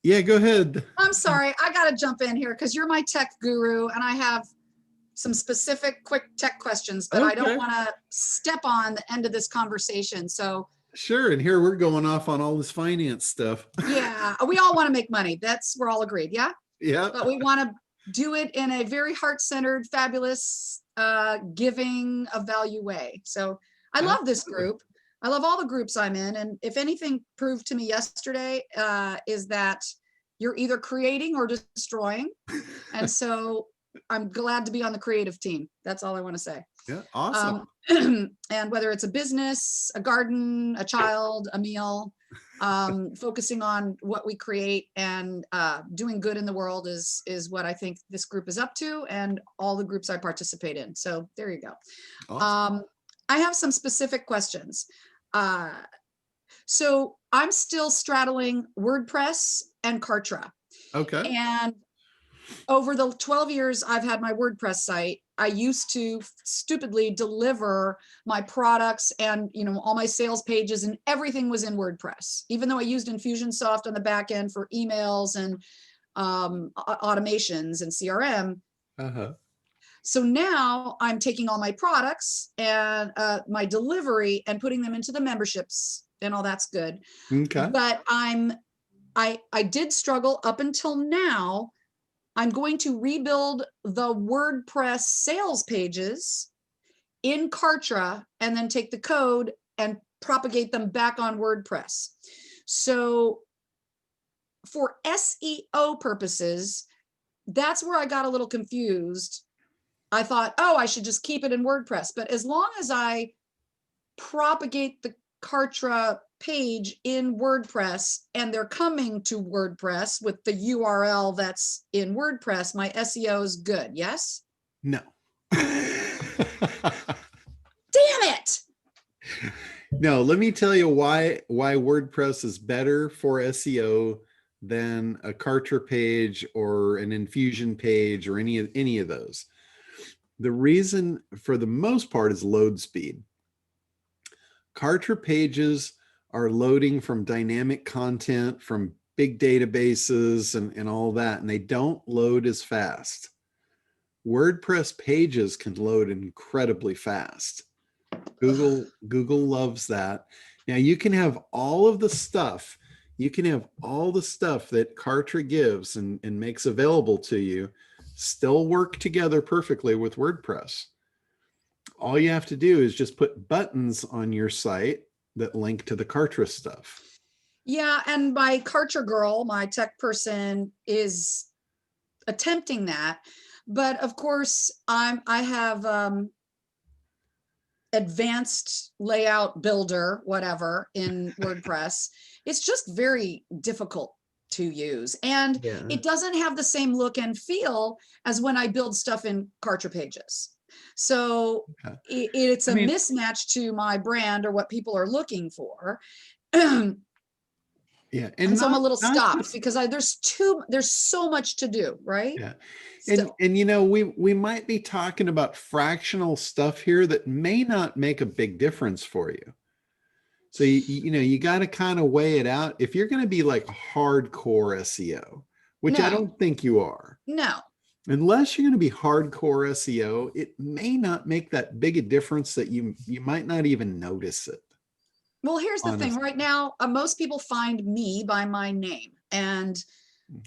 Yeah, go ahead. I'm sorry. I got to jump in here because you're my tech guru and I have some specific quick tech questions, but I don't want to step on the end of this conversation. So sure. And here we're going off on all this finance stuff. Yeah, we all want to make money. We're all agreed. Yeah. Yeah. But we want to do it in a very heart-centered, fabulous, giving of value way. So I love this group. I love all the groups I'm in. And if anything proved to me yesterday is that you're either creating or destroying. And so I'm glad to be on the creative team. That's all I want to say. Yeah, awesome. And whether it's a business, a garden, a child, a meal, focusing on what we create and doing good in the world is what I think this group is up to, and all the groups I participate in. So there you go. Awesome. I have some specific questions. So I'm still straddling WordPress and Kartra. Okay. And over the 12 years I've had my WordPress site, I used to stupidly deliver my products and, all my sales pages and everything was in WordPress, even though I used Infusionsoft on the back end for emails and automations and CRM. So now I'm taking all my products and my delivery and putting them into the memberships, and all that's good. Okay. But I did struggle up until now. I'm going to rebuild the WordPress sales pages in Kartra and then take the code and propagate them back on WordPress. So for SEO purposes, that's where I got a little confused. I thought, oh, I should just keep it in WordPress. But as long as I propagate the Kartra page in WordPress and they're coming to WordPress with the URL that's in WordPress, my SEO is good. Yes? No. Damn it. No, let me tell you why WordPress is better for SEO than a Kartra page or an Infusion page or any of those. The reason, for the most part, is load speed. Kartra pages are loading from dynamic content, from big databases and all that, and they don't load as fast. WordPress pages can load incredibly fast. Google loves that. Now you can have all of the stuff. You can have all the stuff that Kartra gives and makes available to you still work together perfectly with WordPress. All you have to do is just put buttons on your site that link to the Kartra stuff. Yeah, and my Kartra girl, my tech person, is attempting that. But of course, I have advanced layout builder, whatever, in WordPress. It's just very difficult to use. And it doesn't have the same look and feel as when I build stuff in Kartra pages. So it's a mismatch to my brand or what people are looking for. Yeah, and so I'm a little stopped because there's so much to do, right? Yeah, Still. and you know, we might be talking about fractional stuff here that may not make a big difference for you. So you know, you got to kind of weigh it out. If you're going to be like hardcore SEO, which I don't think you are. No. Unless you're going to be hardcore SEO, it may not make that big a difference that you might not even notice it. Well, here's the thing. Right now, most people find me by my name. And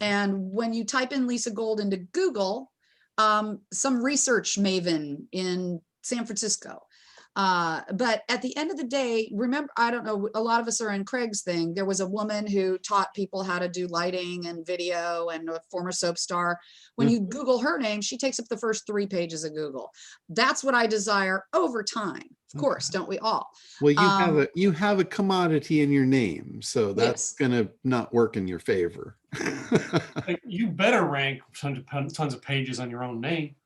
when you type in Lisa Gold into Google, some research maven in San Francisco. But at the end of the day, remember, I don't know, a lot of us are in Craig's thing. There was a woman who taught people how to do lighting and video, and a former soap star. When you Google her name, she takes up the first 3 pages of Google. That's what I desire over time. Of course, don't we all? Well, you have a commodity in your name, so that's gonna not work in your favor. You better rank tons of pages on your own name.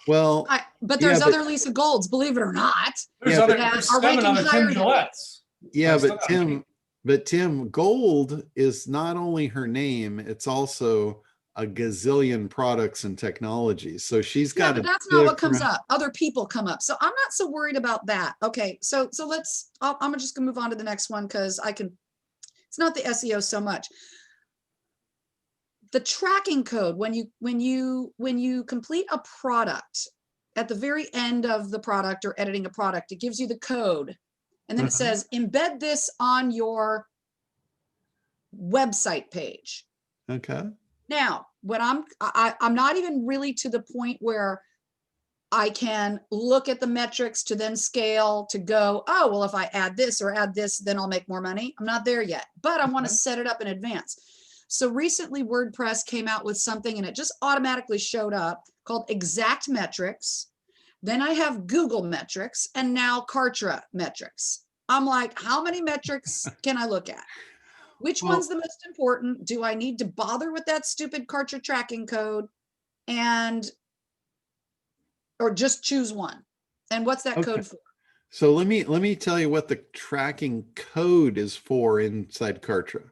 Well, but there's other Lisa Golds, believe it or not. There's there's 7 other Tim Gillettes. Yeah, but Tim, Gold is not only her name, it's also a gazillion products and technologies. So she's got but that's not what comes up. Other people come up. So I'm not so worried about that. Okay, so I'm just gonna move on to the next one because it's not the SEO so much. The tracking code, when you complete a product, at the very end of the product or editing a product, it gives you the code, and then it says embed this on your website page. Okay. Now, when I'm not even really to the point where I can look at the metrics to then scale to go, oh, well, if I add this or add this, then I'll make more money. I'm not there yet, but I want to set it up in advance. So recently WordPress came out with something and it just automatically showed up called Exact Metrics. Then I have Google Metrics and now Kartra Metrics. I'm like, how many metrics can I look at? Which one's the most important? Do I need to bother with that stupid Kartra tracking code or just choose one? And what's that code for? So let me tell you what the tracking code is for inside Kartra.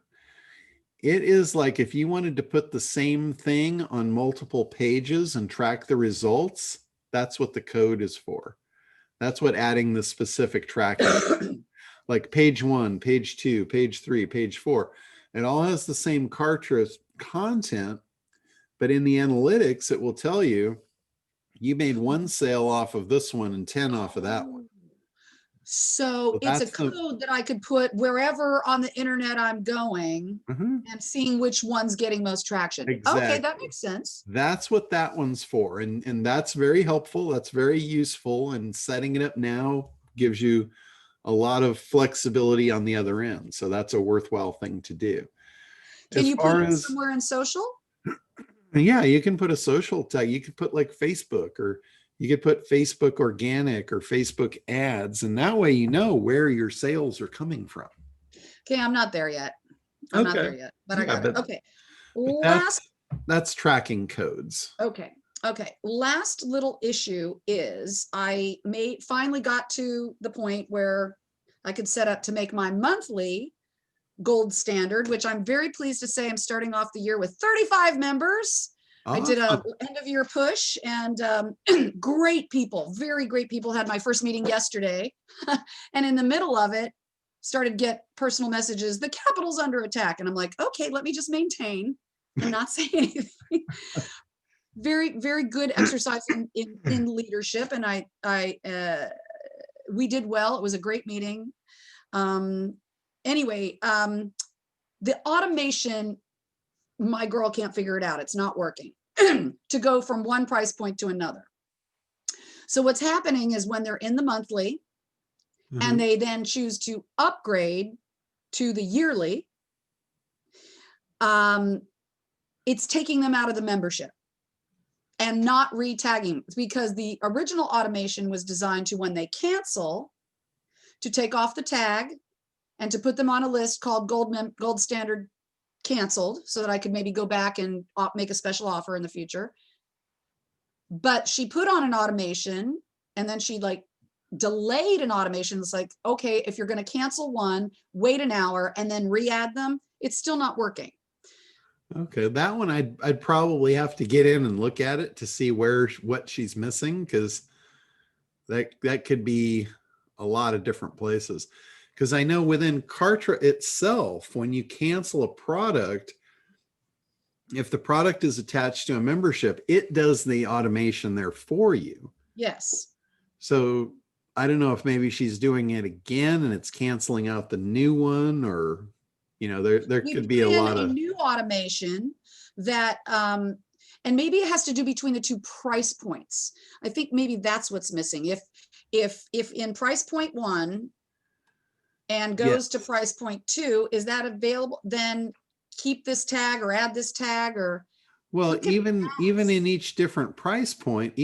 It is like if you wanted to put the same thing on multiple pages and track the results, that's what the code is for. That's what adding the specific tracking, like page 1, page 2, page 3, page 4. It all has the same Kartra content, but in the analytics, it will tell you You made one sale off of this one and 10 off of that one. So So it's a that's the- code that I could put wherever on the internet I'm going Mhm. and seeing which one's getting most traction. Okay, Exactly. that makes sense. That's what that one's for. And that's very helpful. That's very useful. And setting it up now gives you a lot of flexibility on the other end. So that's a worthwhile thing to do. Can As you put far it as, somewhere in social? yeah, you can put a social tag. You could put like Facebook, or you could put Facebook organic or Facebook ads. And that way, you know where your sales are coming from. Okay, I'm not there yet. I'm not there Okay. yet, but I Yeah, got it. but- Okay. But Last that's tracking codes. Okay. Okay. Last little issue is I finally got to the point where I could set up to make my monthly gold standard, which I'm very pleased to say I'm starting off the year with 35 members. I did a Awesome. end of year push, and great people, very great people had my first meeting yesterday. And in the middle of it, started get personal messages, the Capitol's under attack. And I'm like, okay, let me just maintain and not say anything. Very, very good exercise in leadership. And we did well. It was a great meeting. Anyway, the automation, my girl can't figure it out. It's not working to go from one price point to another. So what's happening is when they're in the monthly and they then choose to upgrade to the yearly, it's taking them out of the membership and not re-tagging, because the original automation was designed to, when they cancel, to take off the tag and to put them on a list called gold standard canceled, so that I could maybe go back and make a special offer in the future. But she put on an automation, and then she like delayed an automation. It's like, okay, if you're going to cancel one, wait an hour and then re-add them. It's still not working. Okay, that one I'd probably have to get in and look at it to see what she's missing, because that could be a lot of different places. Because I know within Kartra itself, when you cancel a product, if the product is attached to a membership, it does the automation there for you. Yes. So I don't know if maybe she's doing it again and it's canceling out the new one, or there We could be a put in lot of new automation that, and maybe it has to do between the two price points. I think maybe that's what's missing. If in price point 1 and goes to price point 2, is that available? Then keep this tag or add this tag, or well, look at even in each different price point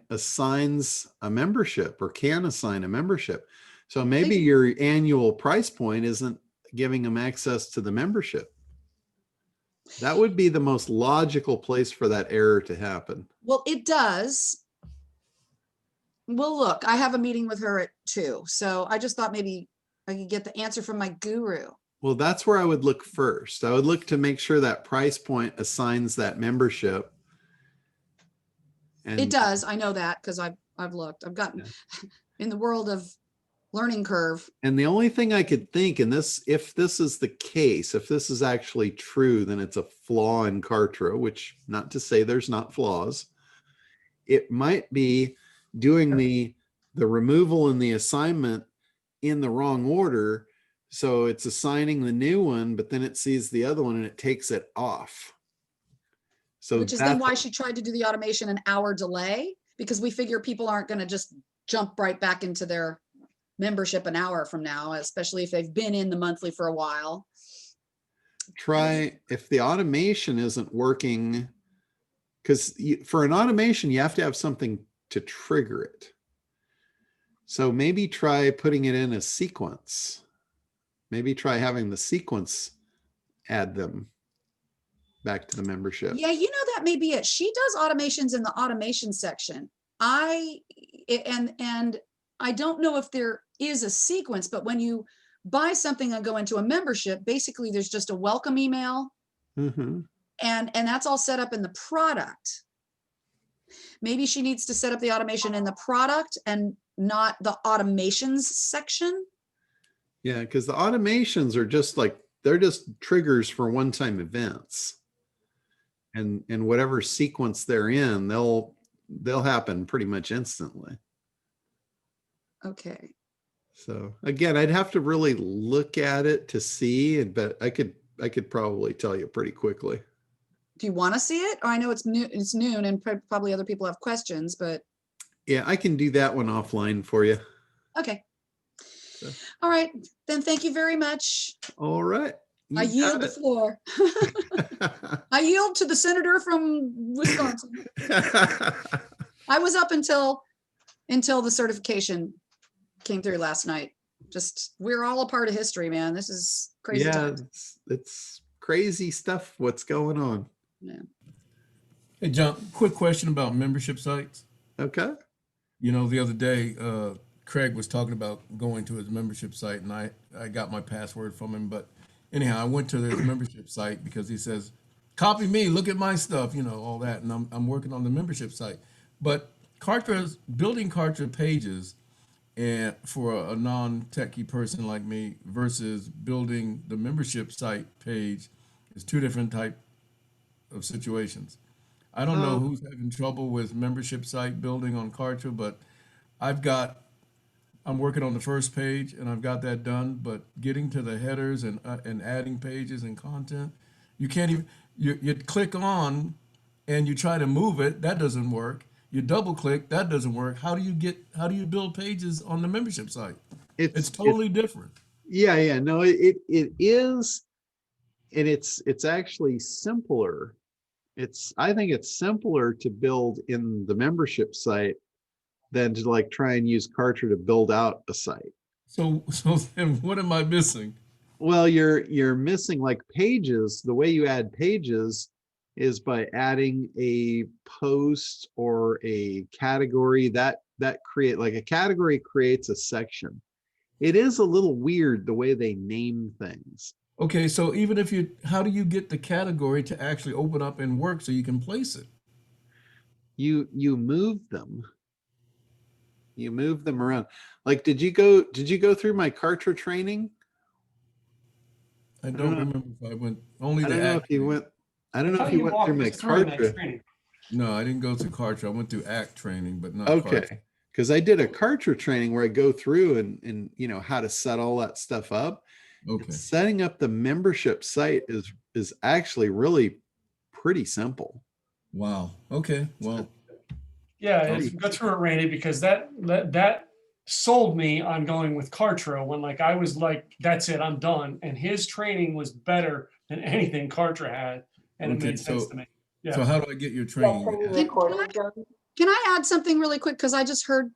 assigns a membership, or can assign a membership. So maybe your annual price point isn't giving them access to the membership. That would be the most logical place for that error to happen. well, it does. Well, look, I have a meeting with her at 2, so I just thought maybe I could get the answer from my guru. Well, that's where I would look first. I would look to make sure that price point assigns that membership. And It does. I know that because I've looked. I've gotten in the world of learning curve. And the only thing I could think, and if this is the case, if this is actually true, then it's a flaw in Kartra, which, not to say there's not flaws. It might be doing the removal and the assignment in the wrong order. So it's assigning the new one, but then it sees the other one and it takes it off. So Which is then why she tried to do the automation an hour delay, because we figure people aren't going to just jump right back into their membership an hour from now, especially if they've been in the monthly for a while. Try if the automation isn't working, because for an automation, you have to have something to trigger it. So maybe try putting it in a sequence. Maybe try having the sequence add them back to the membership. Yeah, that may be it. She does automations in the automation section. And I don't know if there is a sequence, but when you buy something and go into a membership, basically there's just a welcome email, and that's all set up in the product. Maybe she needs to set up the automation in the product and not the automations section. Yeah, because the automations are just they're just triggers for one-time events. And whatever sequence they're in, they'll they'll happen pretty much instantly. Okay. So again, I'd have to really look at it to see, but I could probably tell you pretty quickly. Do you want to see it? Or I know it's noon and probably other people have questions, but Yeah, I can do that one offline for you. okay. So. All right, then thank you very much. All right. I yield the floor. I yield to the senator from Wisconsin. I was up until the certification came through last night. Just, we're all a part of history, man. This is crazy Yeah, times. it's crazy stuff what's going on. Yeah. Hey, John, quick question about membership sites. Okay. You know, the other day, Craig was talking about going to his membership site, and I got my password from him. But anyhow, I went to his membership site because he says, copy me, look at my stuff, you know, all that. And I'm working on the membership site. But building Kartra pages and for a non-techie person like me versus building the membership site page is two different type of situations. I don't know who's having trouble with membership site building on Kartra, but I'm working on the first page and I've got that done, but getting to the headers and adding pages and content, you can't even, you click on and you try to move it, that doesn't work. You double click, that doesn't work. How do you build pages on the membership site? It's totally different. Yeah. No, it is. And it's actually simpler. I think it's simpler to build in the membership site than to like try and use Kartra to build out a site. So then what am I missing? Well, you're missing like pages. The way you add pages is by adding a post or a category that create like a category creates a section. It is a little weird the way they name things. Okay, so even if how do you get the category to actually open up and work so you can place it? You move them. You move them around. Like, did you go through my Kartra training? I don't remember if I went only I don't the know act. if you went. I don't know How if do you went walk through my us through that Kartra. training? No, I didn't go to Kartra. I went through ACT training, but not Okay, Kartra. because I did a Kartra training where I go through and you know how to set all that stuff up. Okay. Setting up the membership site is actually really pretty simple. Wow. Okay. Well, Yeah, Pretty- go through it, Randy, because that sold me on going with Kartra when like I was like, that's it, I'm done. And his training was better than anything Kartra had, and it Okay, made sense so- to me. so Yeah. how do I get your training? Can I add something really quick? Because I just heard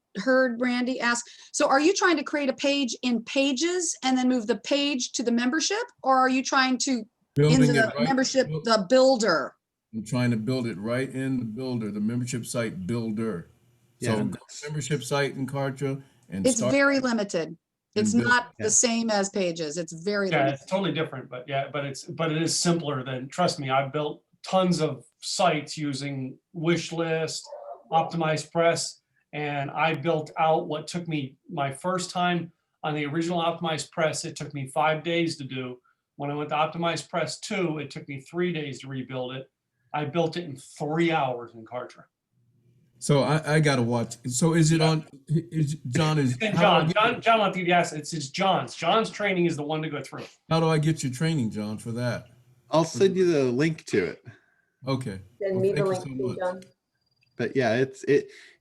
Randy ask. So are you trying to create a page in Pages and then move the page to the membership? Or are you trying to into Building it the right. membership, the builder? I'm trying to build it right in the builder, the membership site builder. Yeah. So go to membership site in Kartra and It's start. very limited. It's build- not Yeah. the same as Pages. It's very Yeah, limited. it's totally different, but yeah, but it is simpler than, trust me, I've built tons of sites using Wishlist, Optimized Press, and I built out what took me my first time on the original Optimized Press, it took me 5 days to do. When I went to Optimized Press 2, it took me 3 days to rebuild it. I built it in 3 hours in Kartra. So I gotta watch. So is it on? John is? And how do I John, get- John went through the assets. It's John's. John's training is the one to go through. How do I get your training, John, for that? I'll send you the link to it. Okay. Send Well, me thank the you link so too, much. John. But yeah,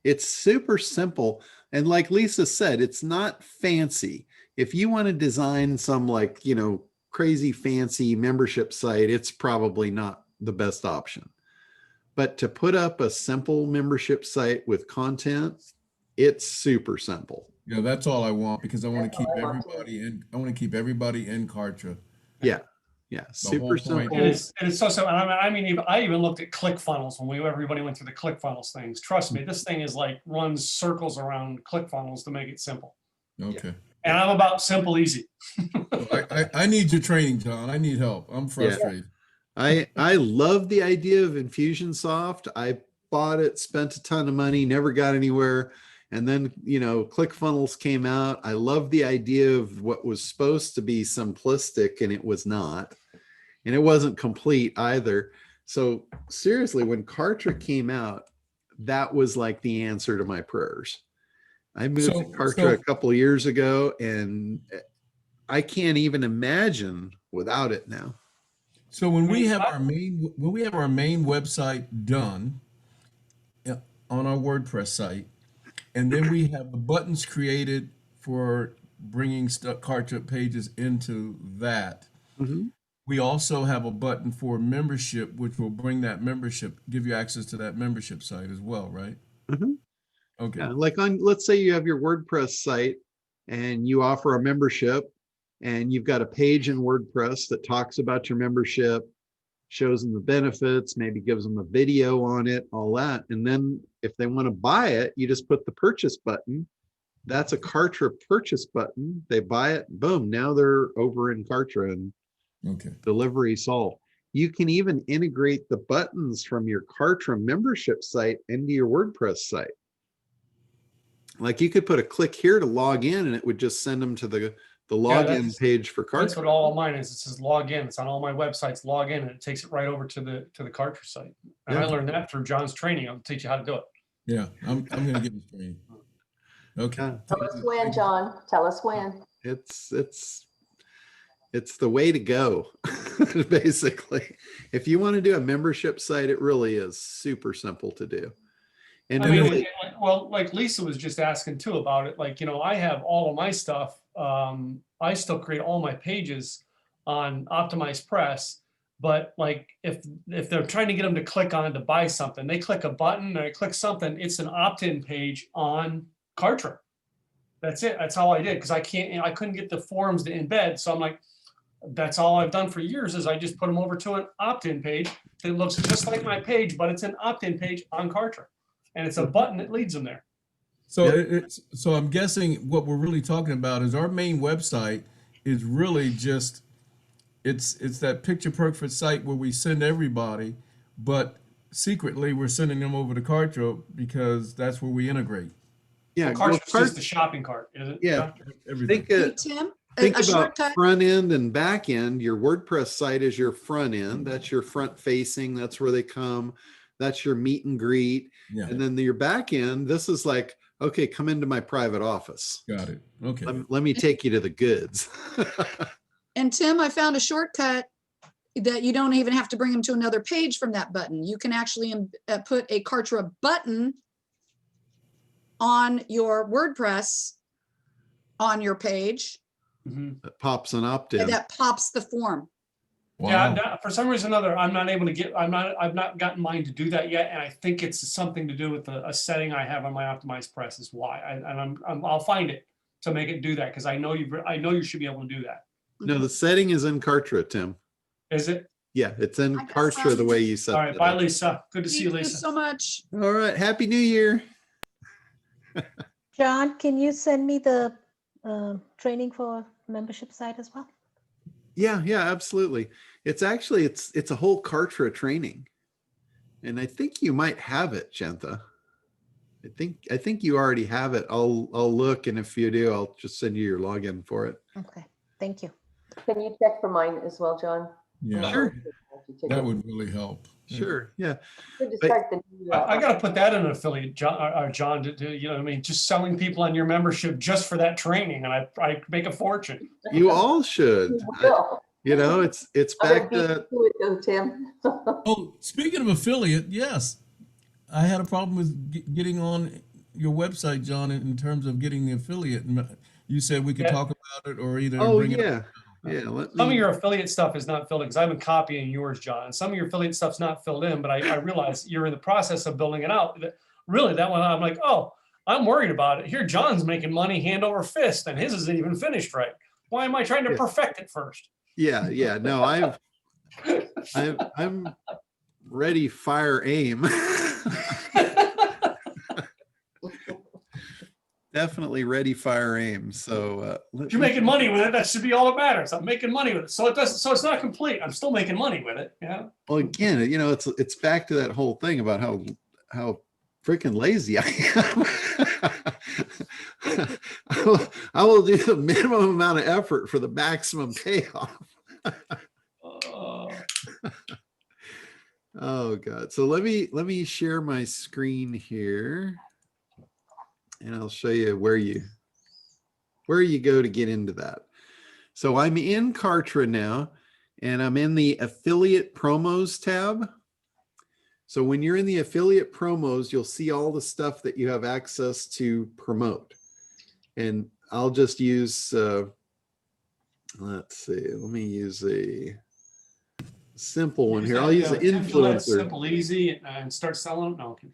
it's super simple. And like Lisa said, it's not fancy. If you want to design some like, you know, crazy fancy membership site, it's probably not the best option. But to put up a simple membership site with content, it's super simple. Yeah, that's all I want because I want to That's keep all I want too. everybody in. I want to keep everybody in Kartra. Yeah, whole super point simple. It is so simple. I mean, I even looked at ClickFunnels when everybody went through the ClickFunnels things. Trust me, this thing is like runs circles around ClickFunnels to make it simple. Okay. And I'm about simple, easy. I need your training, John. I need help. I'm frustrated. I love the idea of Infusionsoft. I bought it, spent a ton of money, never got anywhere. And then, you know, ClickFunnels came out. I love the idea of what was supposed to be simplistic and it was not. And it wasn't complete either. So seriously, when Kartra came out, that was like the answer to my prayers. I moved to Kartra so a couple of years ago, and I can't even imagine without it now. So when we have our main website done on our WordPress site, and then we have the buttons created for bringing Kartra pages into that. Mhm. We also have a button for membership, which will bring that membership, give you access to that membership site as well, right? Mhm. Okay. Yeah, like let's say you have your WordPress site and you offer a membership, and you've got a page in WordPress that talks about your membership, shows them the benefits, maybe gives them a video on it, all that. And then if they want to buy it, you just put the purchase button. That's a Kartra purchase button. They buy it, boom, now they're over in Kartra and Okay. delivery solved. You can even integrate the buttons from your Kartra membership site into your WordPress site. Like you could put a click here to log in, and it would just send them to the login that's- page for That's Kartra. what all of mine is. It says log in. It's on all my websites, log in, and it takes it right over to the Kartra site. And I Yeah. learned that through John's training. I'll teach you how to do it. Yeah, I'm gonna get this training. Okay. Yeah. Tell us when, John. Tell us when. It's the way to go, basically. If you want to do a membership site, it really is super simple to do. And I mean, really, well, like Lisa was just asking too about it. Like, I have all of my stuff. I still create all my pages on Optimized Press, but like if they're trying to get them to click on to buy something, they click a button or they click something, it's an opt-in page on Kartra. That's it. That's all I did because I couldn't get the forms to embed. So I'm like, that's all I've done for years is I just put them over to an opt-in page that looks just like my page, but it's an opt-in page on Kartra. And it's a button that leads them there. So Yeah. so I'm guessing what we're really talking about is our main website is really just it's that picture perfect site where we send everybody, but secretly we're sending them over to Kartra because that's where we integrate yeah, Well, well, Kartra's just the shopping cart, is it? yeah, everything. think Hey, Tim, think a about shortcut. front end and back end. Your WordPress site is your front end. That's your front facing. That's where they come. That's your meet and greet. Yeah, And then your back end, this is like, okay, come into my private office. got it. Okay. Let me take you to the goods. And Tim, I found a shortcut that you don't even have to bring them to another page from that button. You can actually put a Kartra button on your WordPress on your page Mhm. That pops an opt-in. that pops the form. Wow. Yeah, for some reason or another, I've not gotten mine to do that yet. And I think it's something to do with a setting I have on my Optimized Press is why. I'll find it to make it do that because I know you should be able to do that. No, the setting is in Kartra, Tim. Is it? Yeah, it's in I got Kartra the some. way you set All right, it bye, up. Lisa. Good to see you, Thank you Lisa. so much. All right, Happy New Year. John, can you send me the training for membership site as well? Yeah, absolutely. It's actually it's a whole Kartra training, and I think you might have it, Shantha. I think you already have it. I'll look, and if you do, I'll just send you your login for it. Okay, thank you. Can you check for mine as well, John? Yeah, Sure. that would really help. Sure. Yeah. Good to But- start the new, I got to put that in an affiliate, John, to, you know what I mean? Just selling people on your membership just for that training. And I make a fortune. You all should. Will. You know, it's I'm back gonna beat to you to it though, Tim. Oh, speaking of affiliate, yes, I had a problem with getting on your website, John, in terms of getting the affiliate. And you said we could Yeah. talk about it or either oh bring it yeah. up. Yeah. Let Some of me your affiliate stuff is not filled in because I've been copying yours, John. Some of your affiliate stuff's not filled in, but I realize you're in the process of building it out. Really, that one, I'm like, oh, I'm worried about it. Here, John's making money hand over fist and his isn't even finished right. Why am I trying to Yeah. perfect it first? yeah. No, I'm ready, fire, aim. Definitely ready, fire, aim. So If you're making money with it, that should be all that matters. I'm making money with it. So it's not complete. I'm still making money with it. Yeah. well, again, you know, it's back to that whole thing about how freaking lazy I am. I will do the minimum amount of effort for the maximum payoff. Oh God. So let me share my screen here, and I'll show you where you go to get into that. So I'm in Kartra now, and I'm in the affiliate promos tab. So when you're in the affiliate promos, you'll see all the stuff that you have access to promote. And I'll just use, let's see, let me use a simple one here. I'll use the influencer. Simple, easy, and start selling. No, okay.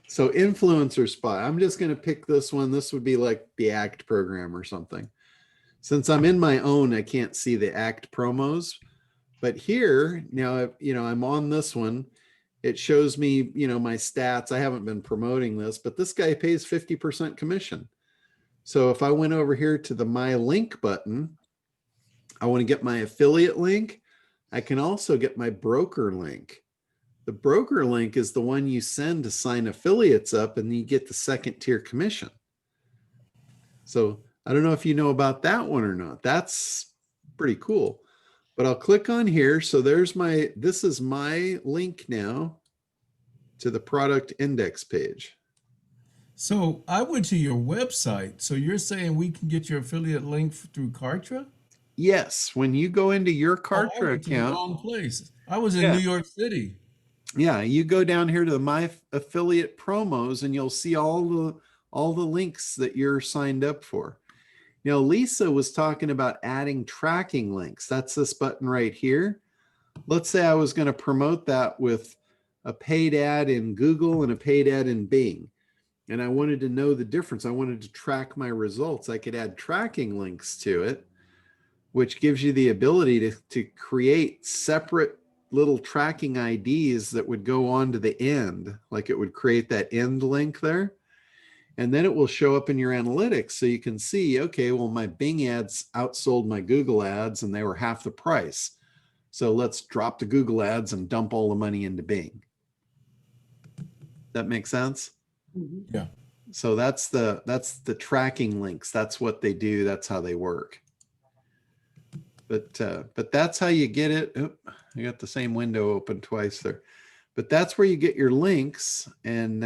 So influencer spot, I'm just going to pick this one. This would be like the ACT program or something. Since I'm in my own, I can't see the ACT promos. But here, now, I'm on this one. It shows me, my stats. I haven't been promoting this, but this guy pays 50% commission. So if I went over here to the My Link button, I want to get my affiliate link. I can also get my broker link. The broker link is the one you send to sign affiliates up, and you get the second tier commission. So I don't know if you know about that one or not. That's pretty cool. But I'll click on here. So this is my link now to the product index page. So I went to your website. So you're saying we can get your affiliate link through Kartra? Yes, when you go into your I Kartra went to the account, wrong place. I was in Yeah. New York City. yeah, you go down here to the My Affiliate Promos, and you'll see all the links that you're signed up for. Now, Lisa was talking about adding tracking links. That's this button right here. Let's say I was going to promote that with a paid ad in Google and a paid ad in Bing, and I wanted to know the difference. I wanted to track my results. I could add tracking links to it, which gives you the ability to create separate little tracking IDs that would go on to the end, like it would create that end link there. And then it will show up in your analytics. So you can see, okay, well, my Bing ads outsold my Google ads and they were half the price. So let's drop the Google ads and dump all the money into Bing. That makes sense? Yeah. So that's the tracking links. That's what they do. That's how they work. But that's how you get it. Oop, I got the same window open twice there. But that's where you get your links, and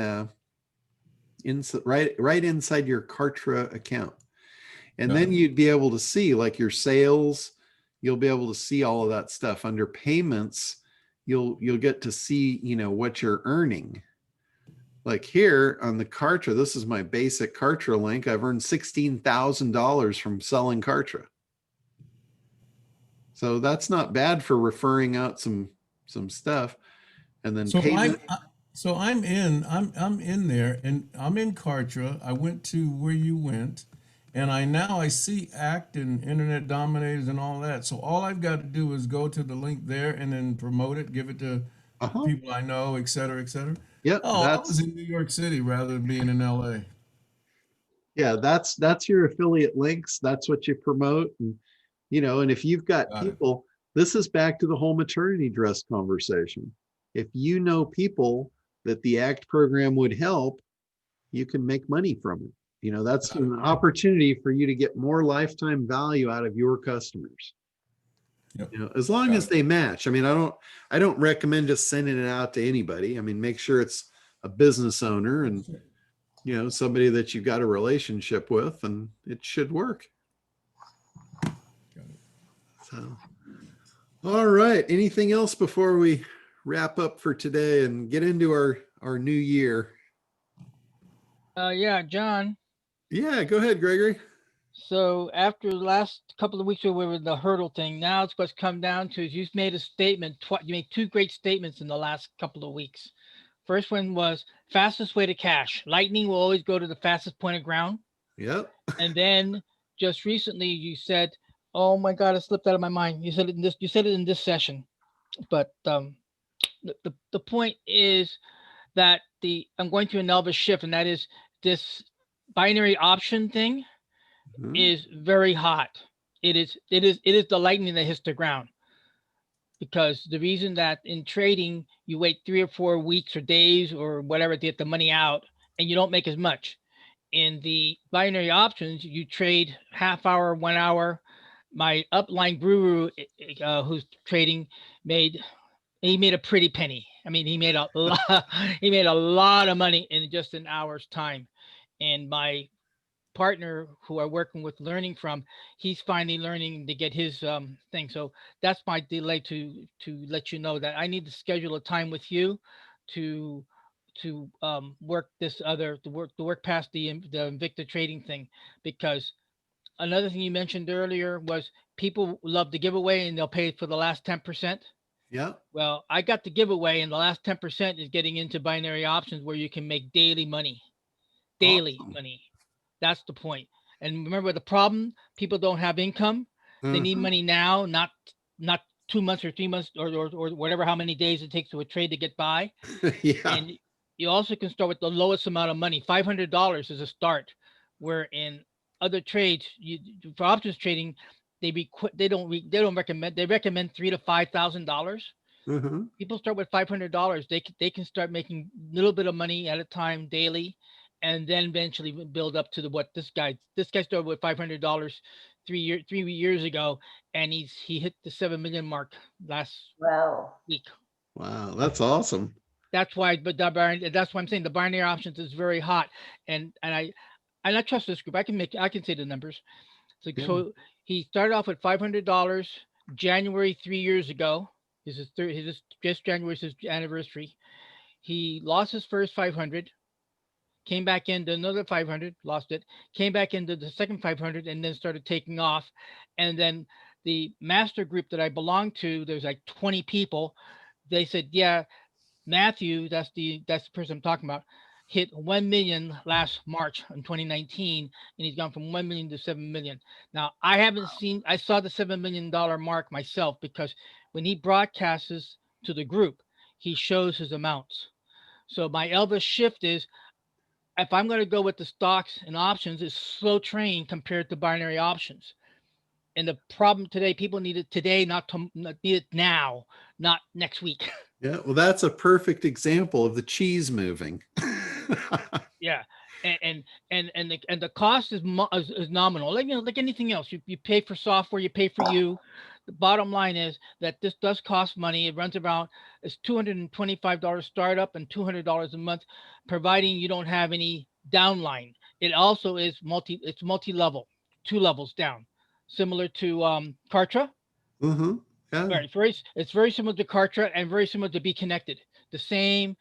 right inside your Kartra account. And then you'd be able to see like your sales. You'll be able to see all of that stuff under payments. You'll get to see, what you're earning. Like here on the Kartra, this is my basic Kartra link. I've earned $16,000 from selling Kartra. So that's not bad for referring out some stuff. And then So payment. I'm in there, and I'm in Kartra. I went to where you went, and I see ACT and Internet Dominators and all that. So all I've got to do is go to the link there and then promote it, give it to people I know, et cetera, et cetera. Yep. Oh, I was in New York City rather than being in LA. Yeah, that's your affiliate links. That's what you promote. And and if you've got people, this is back to the whole maternity dress conversation. If you know people that the ACT program would help, you can make money from it. That's an opportunity for you to get more lifetime value out of your customers. Yep. As long as they match. I mean, I don't recommend just sending it out to anybody. I mean, make sure it's a business owner and somebody that you've got a relationship with, and it should work. So, all right. Anything else before we wrap up for today and get into our new year? Yeah, John. Yeah, go ahead, Gregory. So after the last couple of weeks we were with the hurdle thing, now it's what's come down to is you've made a statement. You made two great statements in the last couple of weeks. First one was fastest way to cash. Lightning will always go to the fastest point of ground. Yep. And then just recently you said, oh my God, it slipped out of my mind. You said it in this session. But the point is that I'm going through another shift, and that is this binary option thing is very hot. It is the lightning that hits the ground. Because the reason that in trading, you wait 3 or 4 weeks or days or whatever to get the money out, and you don't make as much. In the binary options, you trade half hour, 1 hour. My upline guru, who's trading, made he made a pretty penny. I mean, he made a lot, he made a lot of money in just an hour's time. And my partner who I'm working with learning from, he's finally learning to get his thing. So that's my delay to let you know that I need to schedule a time with you to work this other to work past the Invicta trading thing, because another thing you mentioned earlier was people love the giveaway and they'll pay for the last 10%. Yeah. Well, I got the giveaway and the last 10% is getting into binary options where you can make daily money. Daily Awesome. money. That's the point. And remember the problem, people don't have income. They need money now, not 2 months or 3 months or whatever, how many days it takes to a trade to get by. Yeah. And you also can start with the lowest amount of money. $500 is a start, where in other trades, for options trading, they don't recommend, they recommend $3,000 to $5,000. Uh-huh. People start with $500. They can start making a little bit of money at a time daily, and then eventually build up to what this guy started with $500 3 years ago, and he hit the 7 million mark last Wow. week. Wow, that's awesome. That's why, that's why I'm saying the binary options is very hot, and I trust this group. I can say the numbers. So, Yeah. so he started off with $500 January 3 years ago. This is just January is his anniversary. He lost his first 500, came back into another 500, lost it, came back into the second 500, and then started taking off. And then the master group that I belong to, there's like 20 people. They said, yeah, Matthew, that's the person I'm talking about, hit 1 million last March in 2019, and he's gone from 1 million to 7 million. Now, I saw the $7 million mark myself, because when he broadcasts to the group, he shows his amounts. So my Elvis shift is, if I'm going to go with the stocks and options, it's slow train compared to binary options. And the problem today, people need it today, not need it now, not next week. Yeah, well, that's a perfect example of the cheese moving. Yeah, and the cost is nominal, like anything else. You pay for software, you pay for you. The bottom line is that this does cost money. It runs around, it's $225 startup and $200 a month, providing you don't have any downline. It also is multi-level, 2 levels down, similar to Kartra. Mm-hmm. Yeah. Right, it's very similar to Kartra and very similar to Be Connected. The same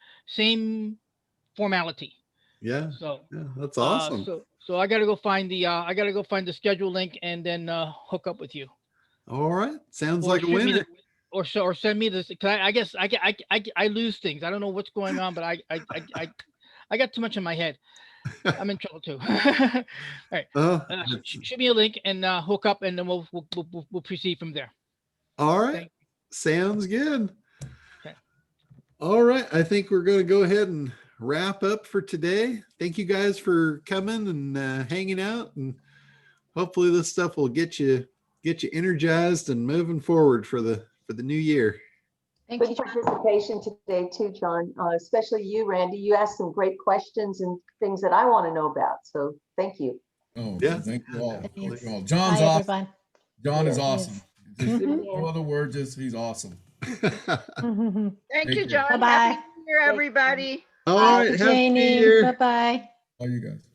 formality. Yeah. So Yeah, that's awesome. So I gotta go find the schedule link and then hook up with you. All right. Sounds Or like a shoot me winner. or send me this. I guess I lose things. I don't know what's going on, but I got too much in my head. I'm in trouble too. All right. Oh, Shoot me a link and hook up, and then we'll proceed from there. all right. Thank- Sounds good. Okay. All right. I think we're going to go ahead and wrap up for today. Thank you guys for coming and hanging out, and hopefully this stuff will get you energized and moving forward for the new year. Thank you, Good John. participation today too, John, especially you, Randy. You asked some great questions and things that I want to know about. So thank you. Oh, Yeah. thank you all. Thank Thank you all. Bye, John's awesome. everyone. John is Yeah, he awesome. is. Just, Mhm. no other word, just he's awesome. Bye-bye. Thank Take you, care. John. Bye-bye. Happy New Year, everybody. All right. Happy New Janie. Year. Bye-bye. All you guys.